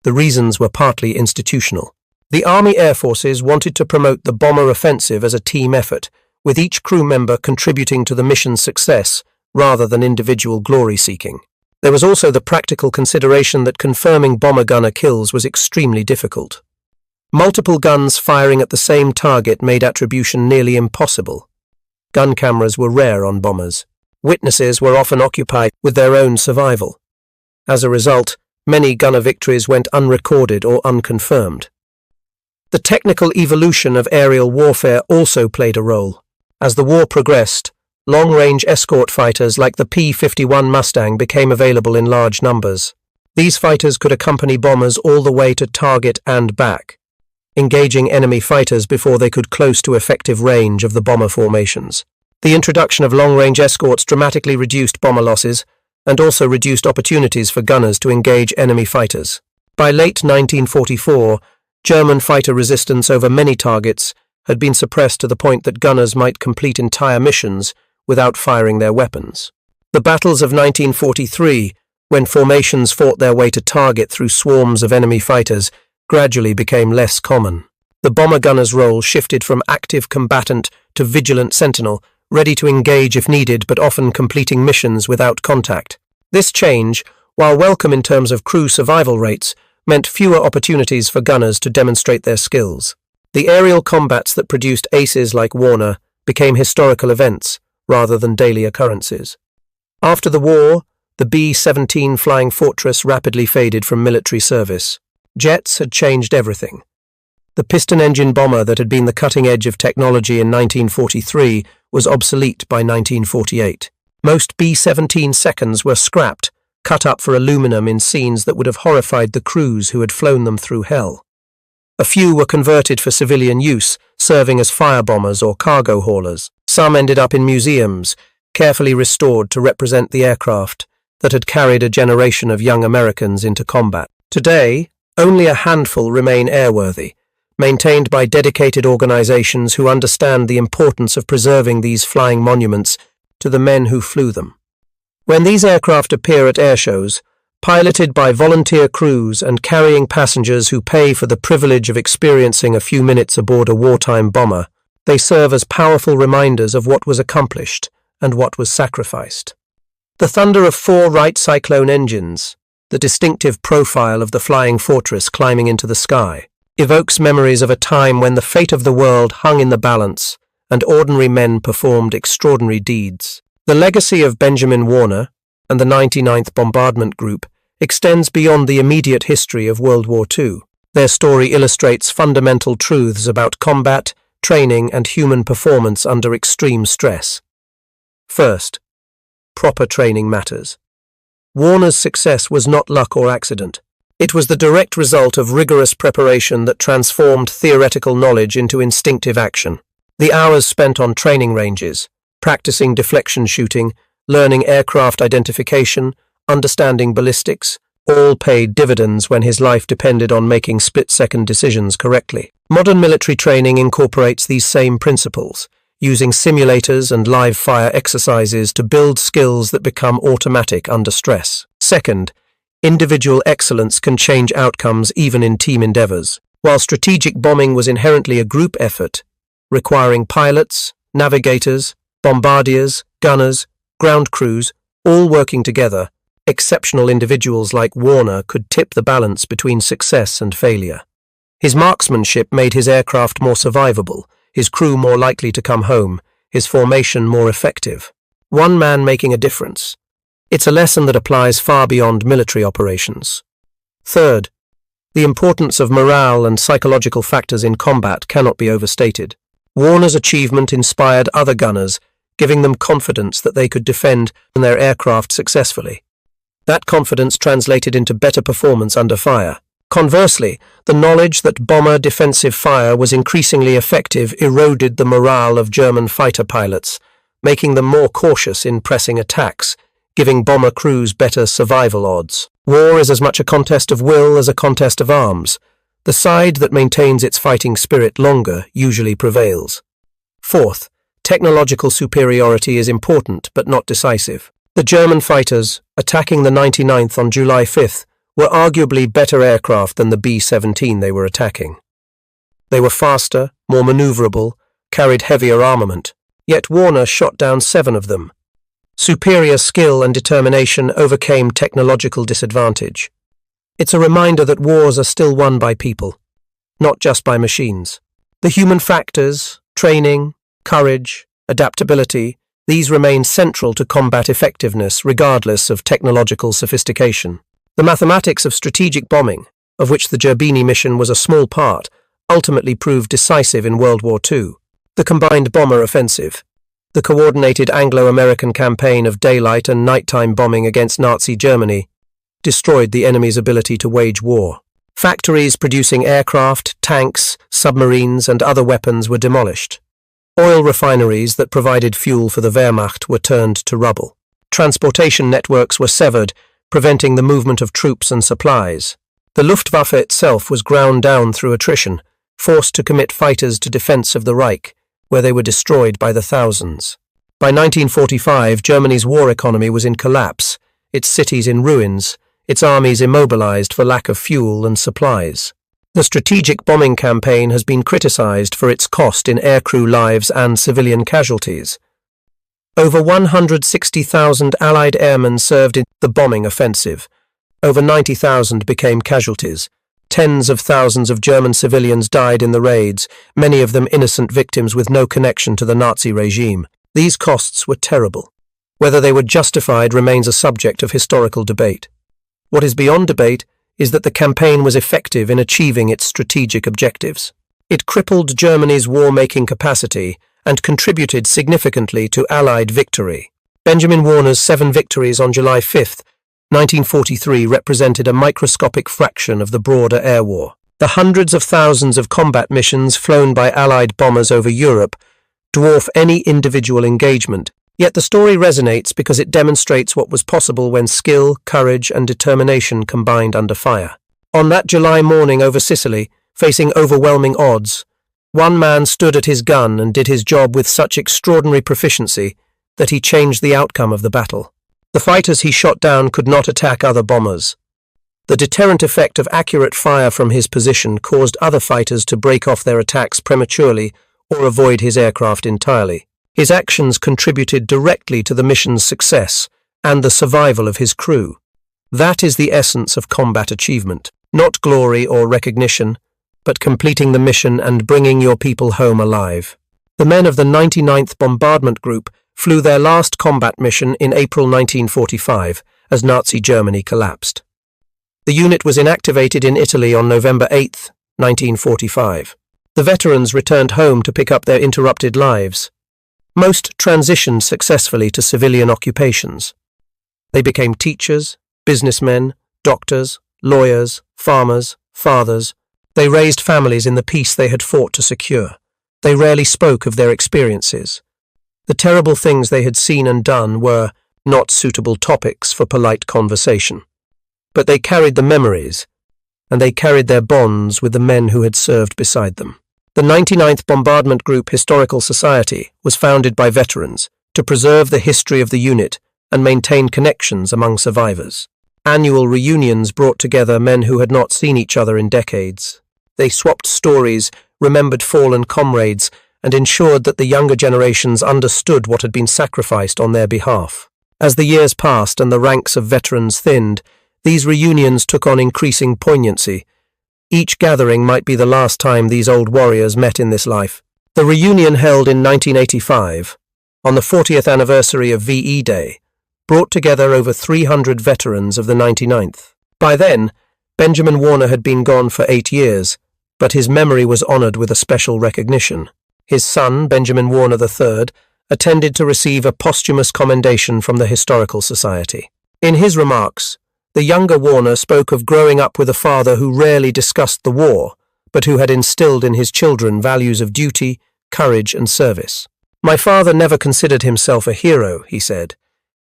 The reasons were partly institutional. The Army Air Forces wanted to promote the bomber offensive as a team effort, with each crew member contributing to the mission's success rather than individual glory-seeking. There was also the practical consideration that confirming bomber gunner kills was extremely difficult. Multiple guns firing at the same target made attribution nearly impossible. Gun cameras were rare on bombers. Witnesses were often occupied with their own survival. As a result, many gunner victories went unrecorded or unconfirmed. The technical evolution of aerial warfare also played a role. As the war progressed, long-range escort fighters like the P-51 Mustang became available in large numbers. These fighters could accompany bombers all the way to target and back, engaging enemy fighters before they could close to effective range of the bomber formations. The introduction of long-range escorts dramatically reduced bomber losses and also reduced opportunities for gunners to engage enemy fighters. By late 1944, German fighter resistance over many targets had been suppressed to the point that gunners might complete entire missions without firing their weapons. The battles of 1943, when formations fought their way to target through swarms of enemy fighters, gradually became less common. The bomber gunner's role shifted from active combatant to vigilant sentinel, ready to engage if needed but often completing missions without contact. This change, while welcome in terms of crew survival rates, meant fewer opportunities for gunners to demonstrate their skills. The aerial combats that produced aces like Warner became historical events rather than daily occurrences. After the war, the B-17 Flying Fortress rapidly faded from military service. Jets had changed everything. The piston-engine bomber that had been the cutting edge of technology in 1943 was obsolete by 1948. Most B-17 seconds were scrapped, cut up for aluminum in scenes that would have horrified the crews who had flown them through hell. A few were converted for civilian use, serving as firebombers or cargo haulers. Some ended up in museums, carefully restored to represent the aircraft that had carried a generation of young Americans into combat. Today, only a handful remain airworthy, maintained by dedicated organizations who understand the importance of preserving these flying monuments to the men who flew them. When these aircraft appear at airshows, piloted by volunteer crews and carrying passengers who pay for the privilege of experiencing a few minutes aboard a wartime bomber, they serve as powerful reminders of what was accomplished and what was sacrificed. The thunder of 4 Wright Cyclone engines, the distinctive profile of the flying fortress climbing into the sky, evokes memories of a time when the fate of the world hung in the balance and ordinary men performed extraordinary deeds. The legacy of Benjamin Warner and the 99th Bombardment Group extends beyond the immediate history of World War II. Their story illustrates fundamental truths about combat, training, and human performance under extreme stress. First, proper training matters. Warner's success was not luck or accident. It was the direct result of rigorous preparation that transformed theoretical knowledge into instinctive action. The hours spent on training ranges, practicing deflection shooting, learning aircraft identification, understanding ballistics, all paid dividends when his life depended on making split-second decisions correctly. Modern military training incorporates these same principles, using simulators and live-fire exercises to build skills that become automatic under stress. Second, individual excellence can change outcomes even in team endeavors. While strategic bombing was inherently a group effort, requiring pilots, navigators, bombardiers, gunners, ground crews, all working together, exceptional individuals like Warner could tip the balance between success and failure. His marksmanship made his aircraft more survivable, his crew more likely to come home, his formation more effective. One man making a difference. It's a lesson that applies far beyond military operations. Third, the importance of morale and psychological factors in combat cannot be overstated. Warner's achievement inspired other gunners, giving them confidence that they could defend their aircraft successfully. That confidence translated into better performance under fire. Conversely, the knowledge that bomber defensive fire was increasingly effective eroded the morale of German fighter pilots, making them more cautious in pressing attacks, giving bomber crews better survival odds. War is as much a contest of will as a contest of arms. The side that maintains its fighting spirit longer usually prevails. Fourth, technological superiority is important but not decisive. The German fighters, attacking the 99th on July 5th, were arguably better aircraft than the B-17 they were attacking. They were faster, more maneuverable, carried heavier armament, yet Warner shot down 7 of them. Superior skill and determination overcame technological disadvantage. It's a reminder that wars are still won by people, not just by machines. The human factors, training, courage, adaptability, these remain central to combat effectiveness regardless of technological sophistication. The mathematics of strategic bombing, of which the Gerbini mission was a small part, ultimately proved decisive in World War II. The combined bomber offensive, the coordinated Anglo-American campaign of daylight and nighttime bombing against Nazi Germany, destroyed the enemy's ability to wage war. Factories producing aircraft, tanks, submarines, and other weapons were demolished. Oil refineries that provided fuel for the Wehrmacht were turned to rubble. Transportation networks were severed, preventing the movement of troops and supplies. The Luftwaffe itself was ground down through attrition, forced to commit fighters to defense of the Reich, where they were destroyed by the thousands. By 1945, Germany's war economy was in collapse, its cities in ruins, its armies immobilized for lack of fuel and supplies. The strategic bombing campaign has been criticized for its cost in aircrew lives and civilian casualties. Over 160,000 Allied airmen served in the bombing offensive. Over 90,000 became casualties. Tens of thousands of German civilians died in the raids, many of them innocent victims with no connection to the Nazi regime. These costs were terrible. Whether they were justified remains a subject of historical debate. What is beyond debate is that the campaign was effective in achieving its strategic objectives. It crippled Germany's war-making capacity and contributed significantly to Allied victory. Benjamin Warner's 7 victories on July 5th 1943 represented a microscopic fraction of the broader air war. The hundreds of thousands of combat missions flown by Allied bombers over Europe dwarf any individual engagement, yet the story resonates because it demonstrates what was possible when skill, courage, and determination combined under fire. On that July morning over Sicily, facing overwhelming odds, one man stood at his gun and did his job with such extraordinary proficiency that he changed the outcome of the battle. The fighters he shot down could not attack other bombers. The deterrent effect of accurate fire from his position caused other fighters to break off their attacks prematurely or avoid his aircraft entirely. His actions contributed directly to the mission's success and the survival of his crew. That is the essence of combat achievement, not glory or recognition, but completing the mission and bringing your people home alive. The men of the 99th Bombardment Group flew their last combat mission in April 1945 as Nazi Germany collapsed. The unit was inactivated in Italy on November 8, 1945. The veterans returned home to pick up their interrupted lives. Most transitioned successfully to civilian occupations. They became teachers, businessmen, doctors, lawyers, farmers, fathers. They raised families in the peace they had fought to secure. They rarely spoke of their experiences. The terrible things they had seen and done were not suitable topics for polite conversation. But they carried the memories, and they carried their bonds with the men who had served beside them. The 99th Bombardment Group Historical Society was founded by veterans to preserve the history of the unit and maintain connections among survivors. Annual reunions brought together men who had not seen each other in decades. They swapped stories, remembered fallen comrades, and ensured that the younger generations understood what had been sacrificed on their behalf. As the years passed and the ranks of veterans thinned, these reunions took on increasing poignancy. Each gathering might be the last time these old warriors met in this life. The reunion held in 1985, on the 40th anniversary of VE Day, brought together over 300 veterans of the 99th. By then, Benjamin Warner had been gone for 8 years, but his memory was honored with a special recognition. His son, Benjamin Warner III, attended to receive a posthumous commendation from the Historical Society. In his remarks, the younger Warner spoke of growing up with a father who rarely discussed the war, but who had instilled in his children values of duty, courage, and service. "My father never considered himself a hero," he said.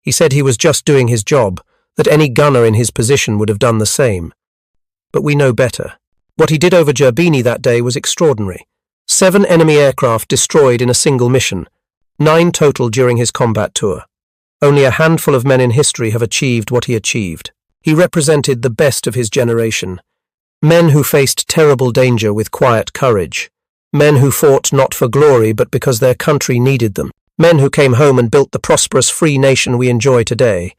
"He said he was just doing his job, that any gunner in his position would have done the same. But we know better. What he did over Gerbini that day was extraordinary. 7 enemy aircraft destroyed in a single mission, 9 total during his combat tour. Only a handful of men in history have achieved what he achieved. He represented the best of his generation. Men who faced terrible danger with quiet courage. Men who fought not for glory but because their country needed them. Men who came home and built the prosperous free nation we enjoy today.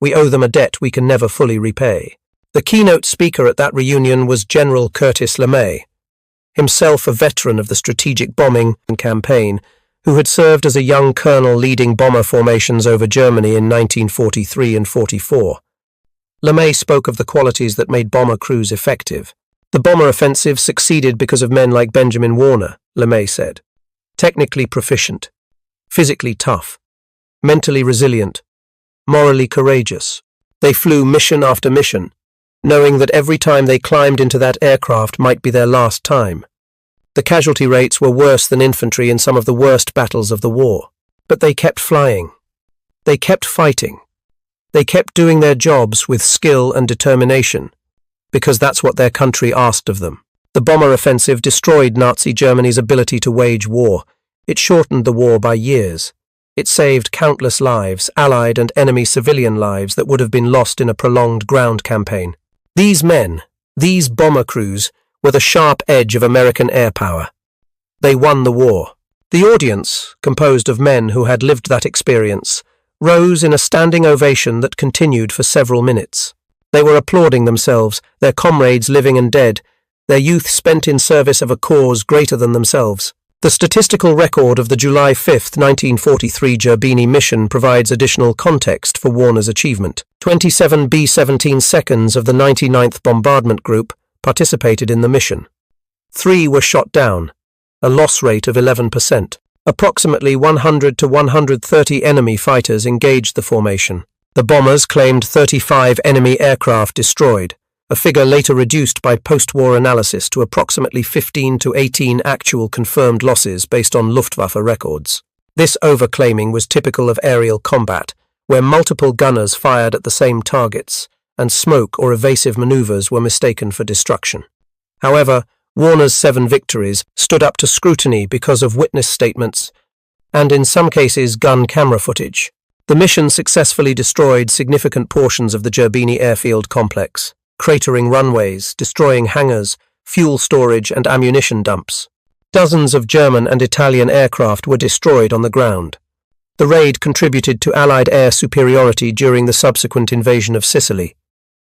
We owe them a debt we can never fully repay." The keynote speaker at that reunion was General Curtis LeMay, himself a veteran of the strategic bombing campaign, who had served as a young colonel leading bomber formations over Germany in 1943 and 44. LeMay spoke of the qualities that made bomber crews effective. "The bomber offensive succeeded because of men like Benjamin Warner," LeMay said. "Technically proficient, physically tough, mentally resilient, morally courageous. They flew mission after mission, knowing that every time they climbed into that aircraft might be their last time. The casualty rates were worse than infantry in some of the worst battles of the war. But they kept flying. They kept fighting. They kept doing their jobs with skill and determination, because that's what their country asked of them. The bomber offensive destroyed Nazi Germany's ability to wage war. It shortened the war by years. It saved countless lives, Allied and enemy civilian lives that would have been lost in a prolonged ground campaign. These men, these bomber crews, were the sharp edge of American air power. They won the war. The audience, composed of men who had lived that experience, rose in a standing ovation that continued for several minutes. They were applauding themselves, their comrades living and dead, their youth spent in service of a cause greater than themselves. The statistical record of the July 5, 1943 Gerbini mission provides additional context for Warner's achievement. 27 B-17 seconds of the 99th Bombardment Group participated in the mission. 3 were shot down, a loss rate of 11%. Approximately 100 to 130 enemy fighters engaged the formation. The bombers claimed 35 enemy aircraft destroyed, a figure later reduced by post-war analysis to approximately 15 to 18 actual confirmed losses based on Luftwaffe records. This overclaiming was typical of aerial combat, where multiple gunners fired at the same targets, and smoke or evasive maneuvers were mistaken for destruction. However, Warner's 7 victories stood up to scrutiny because of witness statements and, in some cases, gun camera footage. The mission successfully destroyed significant portions of the Gerbini airfield complex, cratering runways, destroying hangars, fuel storage and ammunition dumps. Dozens of German and Italian aircraft were destroyed on the ground. The raid contributed to Allied air superiority during the subsequent invasion of Sicily,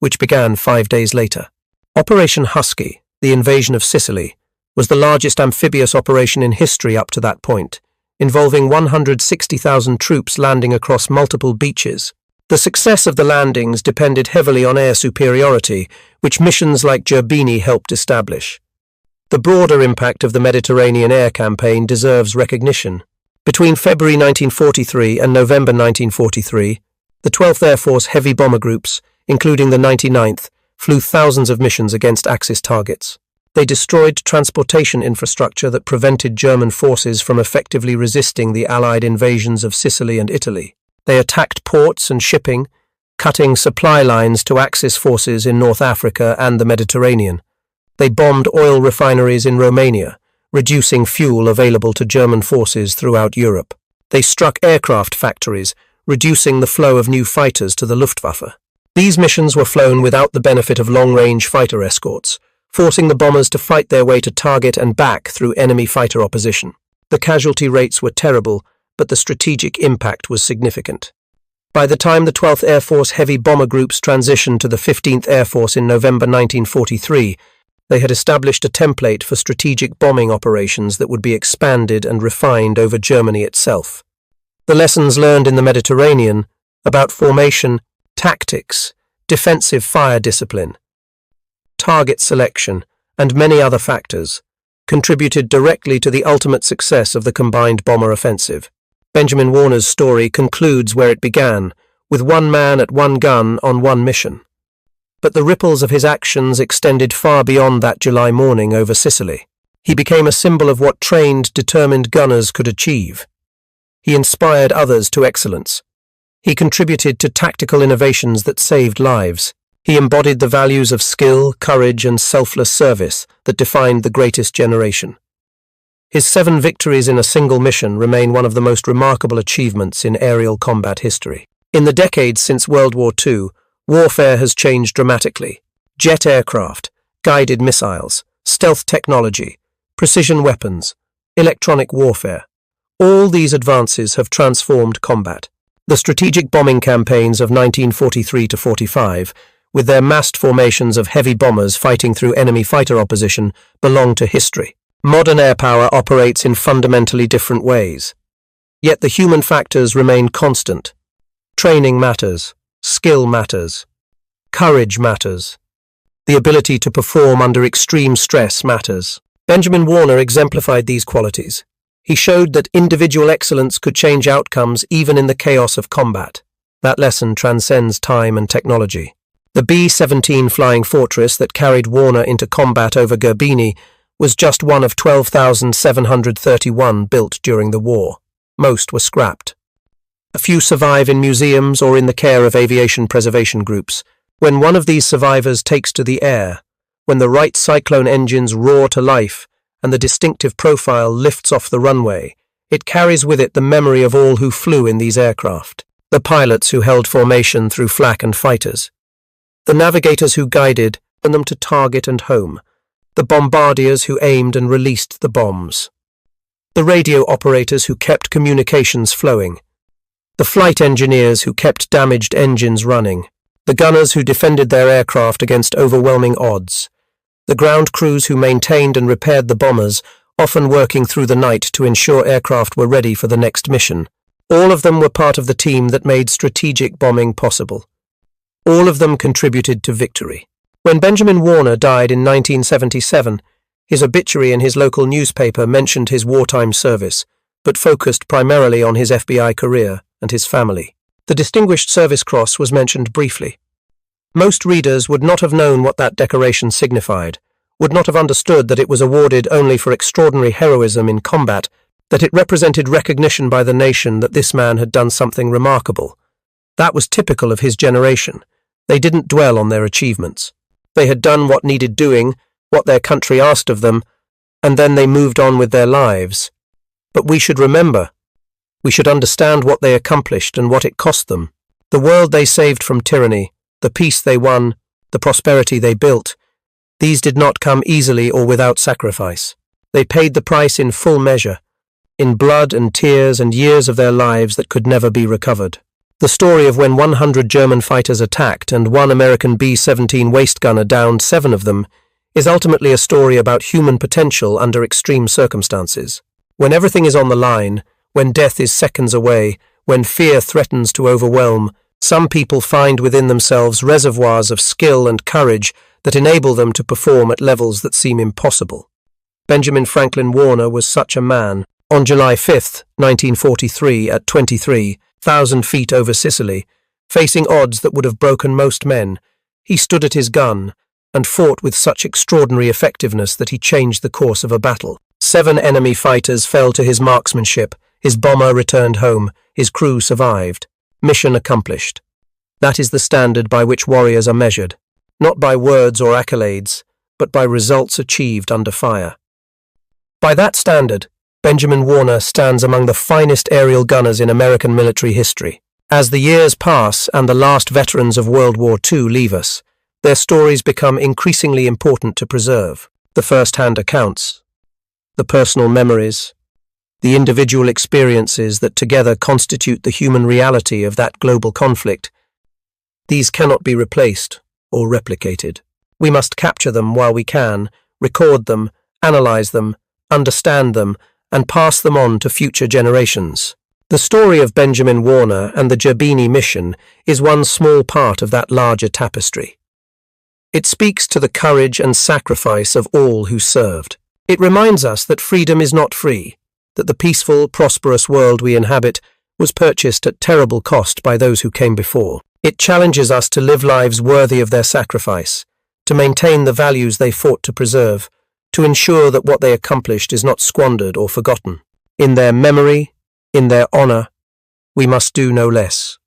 which began 5 days later. Operation Husky, the invasion of Sicily, was the largest amphibious operation in history up to that point, involving 160,000 troops landing across multiple beaches. The success of the landings depended heavily on air superiority, which missions like Gerbini helped establish. The broader impact of the Mediterranean air campaign deserves recognition. Between February 1943 and November 1943, the 12th Air Force heavy bomber groups, including the 99th, flew thousands of missions against Axis targets. They destroyed transportation infrastructure that prevented German forces from effectively resisting the Allied invasions of Sicily and Italy. They attacked ports and shipping, cutting supply lines to Axis forces in North Africa and the Mediterranean. They bombed oil refineries in Romania, reducing fuel available to German forces throughout Europe. They struck aircraft factories, reducing the flow of new fighters to the Luftwaffe. These missions were flown without the benefit of long-range fighter escorts, forcing the bombers to fight their way to target and back through enemy fighter opposition. The casualty rates were terrible, but the strategic impact was significant. By the time the 12th Air Force heavy bomber groups transitioned to the 15th Air Force in November 1943, they had established a template for strategic bombing operations that would be expanded and refined over Germany itself. The lessons learned in the Mediterranean about formation, tactics, defensive fire discipline, target selection, and many other factors contributed directly to the ultimate success of the combined bomber offensive. Benjamin Warner's story concludes where it began, with one man at one gun on one mission. But the ripples of his actions extended far beyond that July morning over Sicily. He became a symbol of what trained, determined gunners could achieve. He inspired others to excellence. He contributed to tactical innovations that saved lives. He embodied the values of skill, courage, and selfless service that defined the greatest generation. His 7 victories in a single mission remain one of the most remarkable achievements in aerial combat history. In the decades since World War II, warfare has changed dramatically. Jet aircraft, guided missiles, stealth technology, precision weapons, electronic warfare. All these advances have transformed combat. The strategic bombing campaigns of 1943 to 45, with their massed formations of heavy bombers fighting through enemy fighter opposition, belong to history. Modern air power operates in fundamentally different ways. Yet the human factors remain constant. Training matters, skill matters, courage matters. The ability to perform under extreme stress matters. Benjamin Warner exemplified these qualities. He showed that individual excellence could change outcomes even in the chaos of combat. That lesson transcends time and technology. The B-17 Flying Fortress that carried Warner into combat over Gerbini was just one of 12,731 built during the war. Most were scrapped. A few survive in museums or in the care of aviation preservation groups. When one of these survivors takes to the air, when the Wright Cyclone engines roar to life and the distinctive profile lifts off the runway, it carries with it the memory of all who flew in these aircraft, the pilots who held formation through flak and fighters, the navigators who guided them to target and home, the bombardiers who aimed and released the bombs, the radio operators who kept communications flowing, the flight engineers who kept damaged engines running, the gunners who defended their aircraft against overwhelming odds, the ground crews who maintained and repaired the bombers, often working through the night to ensure aircraft were ready for the next mission. All of them were part of the team that made strategic bombing possible. All of them contributed to victory. When Benjamin Warner died in 1977, his obituary in his local newspaper mentioned his wartime service, but focused primarily on his FBI career and his family. The Distinguished Service Cross was mentioned briefly. Most readers would not have known what that decoration signified, would not have understood that it was awarded only for extraordinary heroism in combat, that it represented recognition by the nation that this man had done something remarkable. That was typical of his generation. They didn't dwell on their achievements. They had done what needed doing, what their country asked of them, and then they moved on with their lives. But we should remember. We should understand what they accomplished and what it cost them. The world they saved from tyranny, the peace they won, the prosperity they built, these did not come easily or without sacrifice. They paid the price in full measure, in blood and tears and years of their lives that could never be recovered. The story of when 100 German fighters attacked and one American B-17 waist gunner downed 7 of them is ultimately a story about human potential under extreme circumstances. When everything is on the line, when death is seconds away, when fear threatens to overwhelm, some people find within themselves reservoirs of skill and courage that enable them to perform at levels that seem impossible. Benjamin Franklin Warner was such a man. On July 5, 1943, at 23,000 feet over Sicily, facing odds that would have broken most men, he stood at his gun and fought with such extraordinary effectiveness that he changed the course of a battle. 7 enemy fighters fell to his marksmanship, his bomber returned home, his crew survived. Mission accomplished. That is the standard by which warriors are measured, not by words or accolades, but by results achieved under fire. By that standard, Benjamin Warner stands among the finest aerial gunners in American military history. As the years pass and the last veterans of World War II leave us, their stories become increasingly important to preserve. The first-hand accounts, the personal memories, the individual experiences that together constitute the human reality of that global conflict, these cannot be replaced or replicated. We must capture them while we can, record them, analyze them, understand them, and pass them on to future generations. The story of Benjamin Warner and the Gerbini mission is one small part of that larger tapestry. It speaks to the courage and sacrifice of all who served. It reminds us that freedom is not free, that the peaceful, prosperous world we inhabit was purchased at terrible cost by those who came before. It challenges us to live lives worthy of their sacrifice, to maintain the values they fought to preserve, to ensure that what they accomplished is not squandered or forgotten. In their memory, in their honor, we must do no less.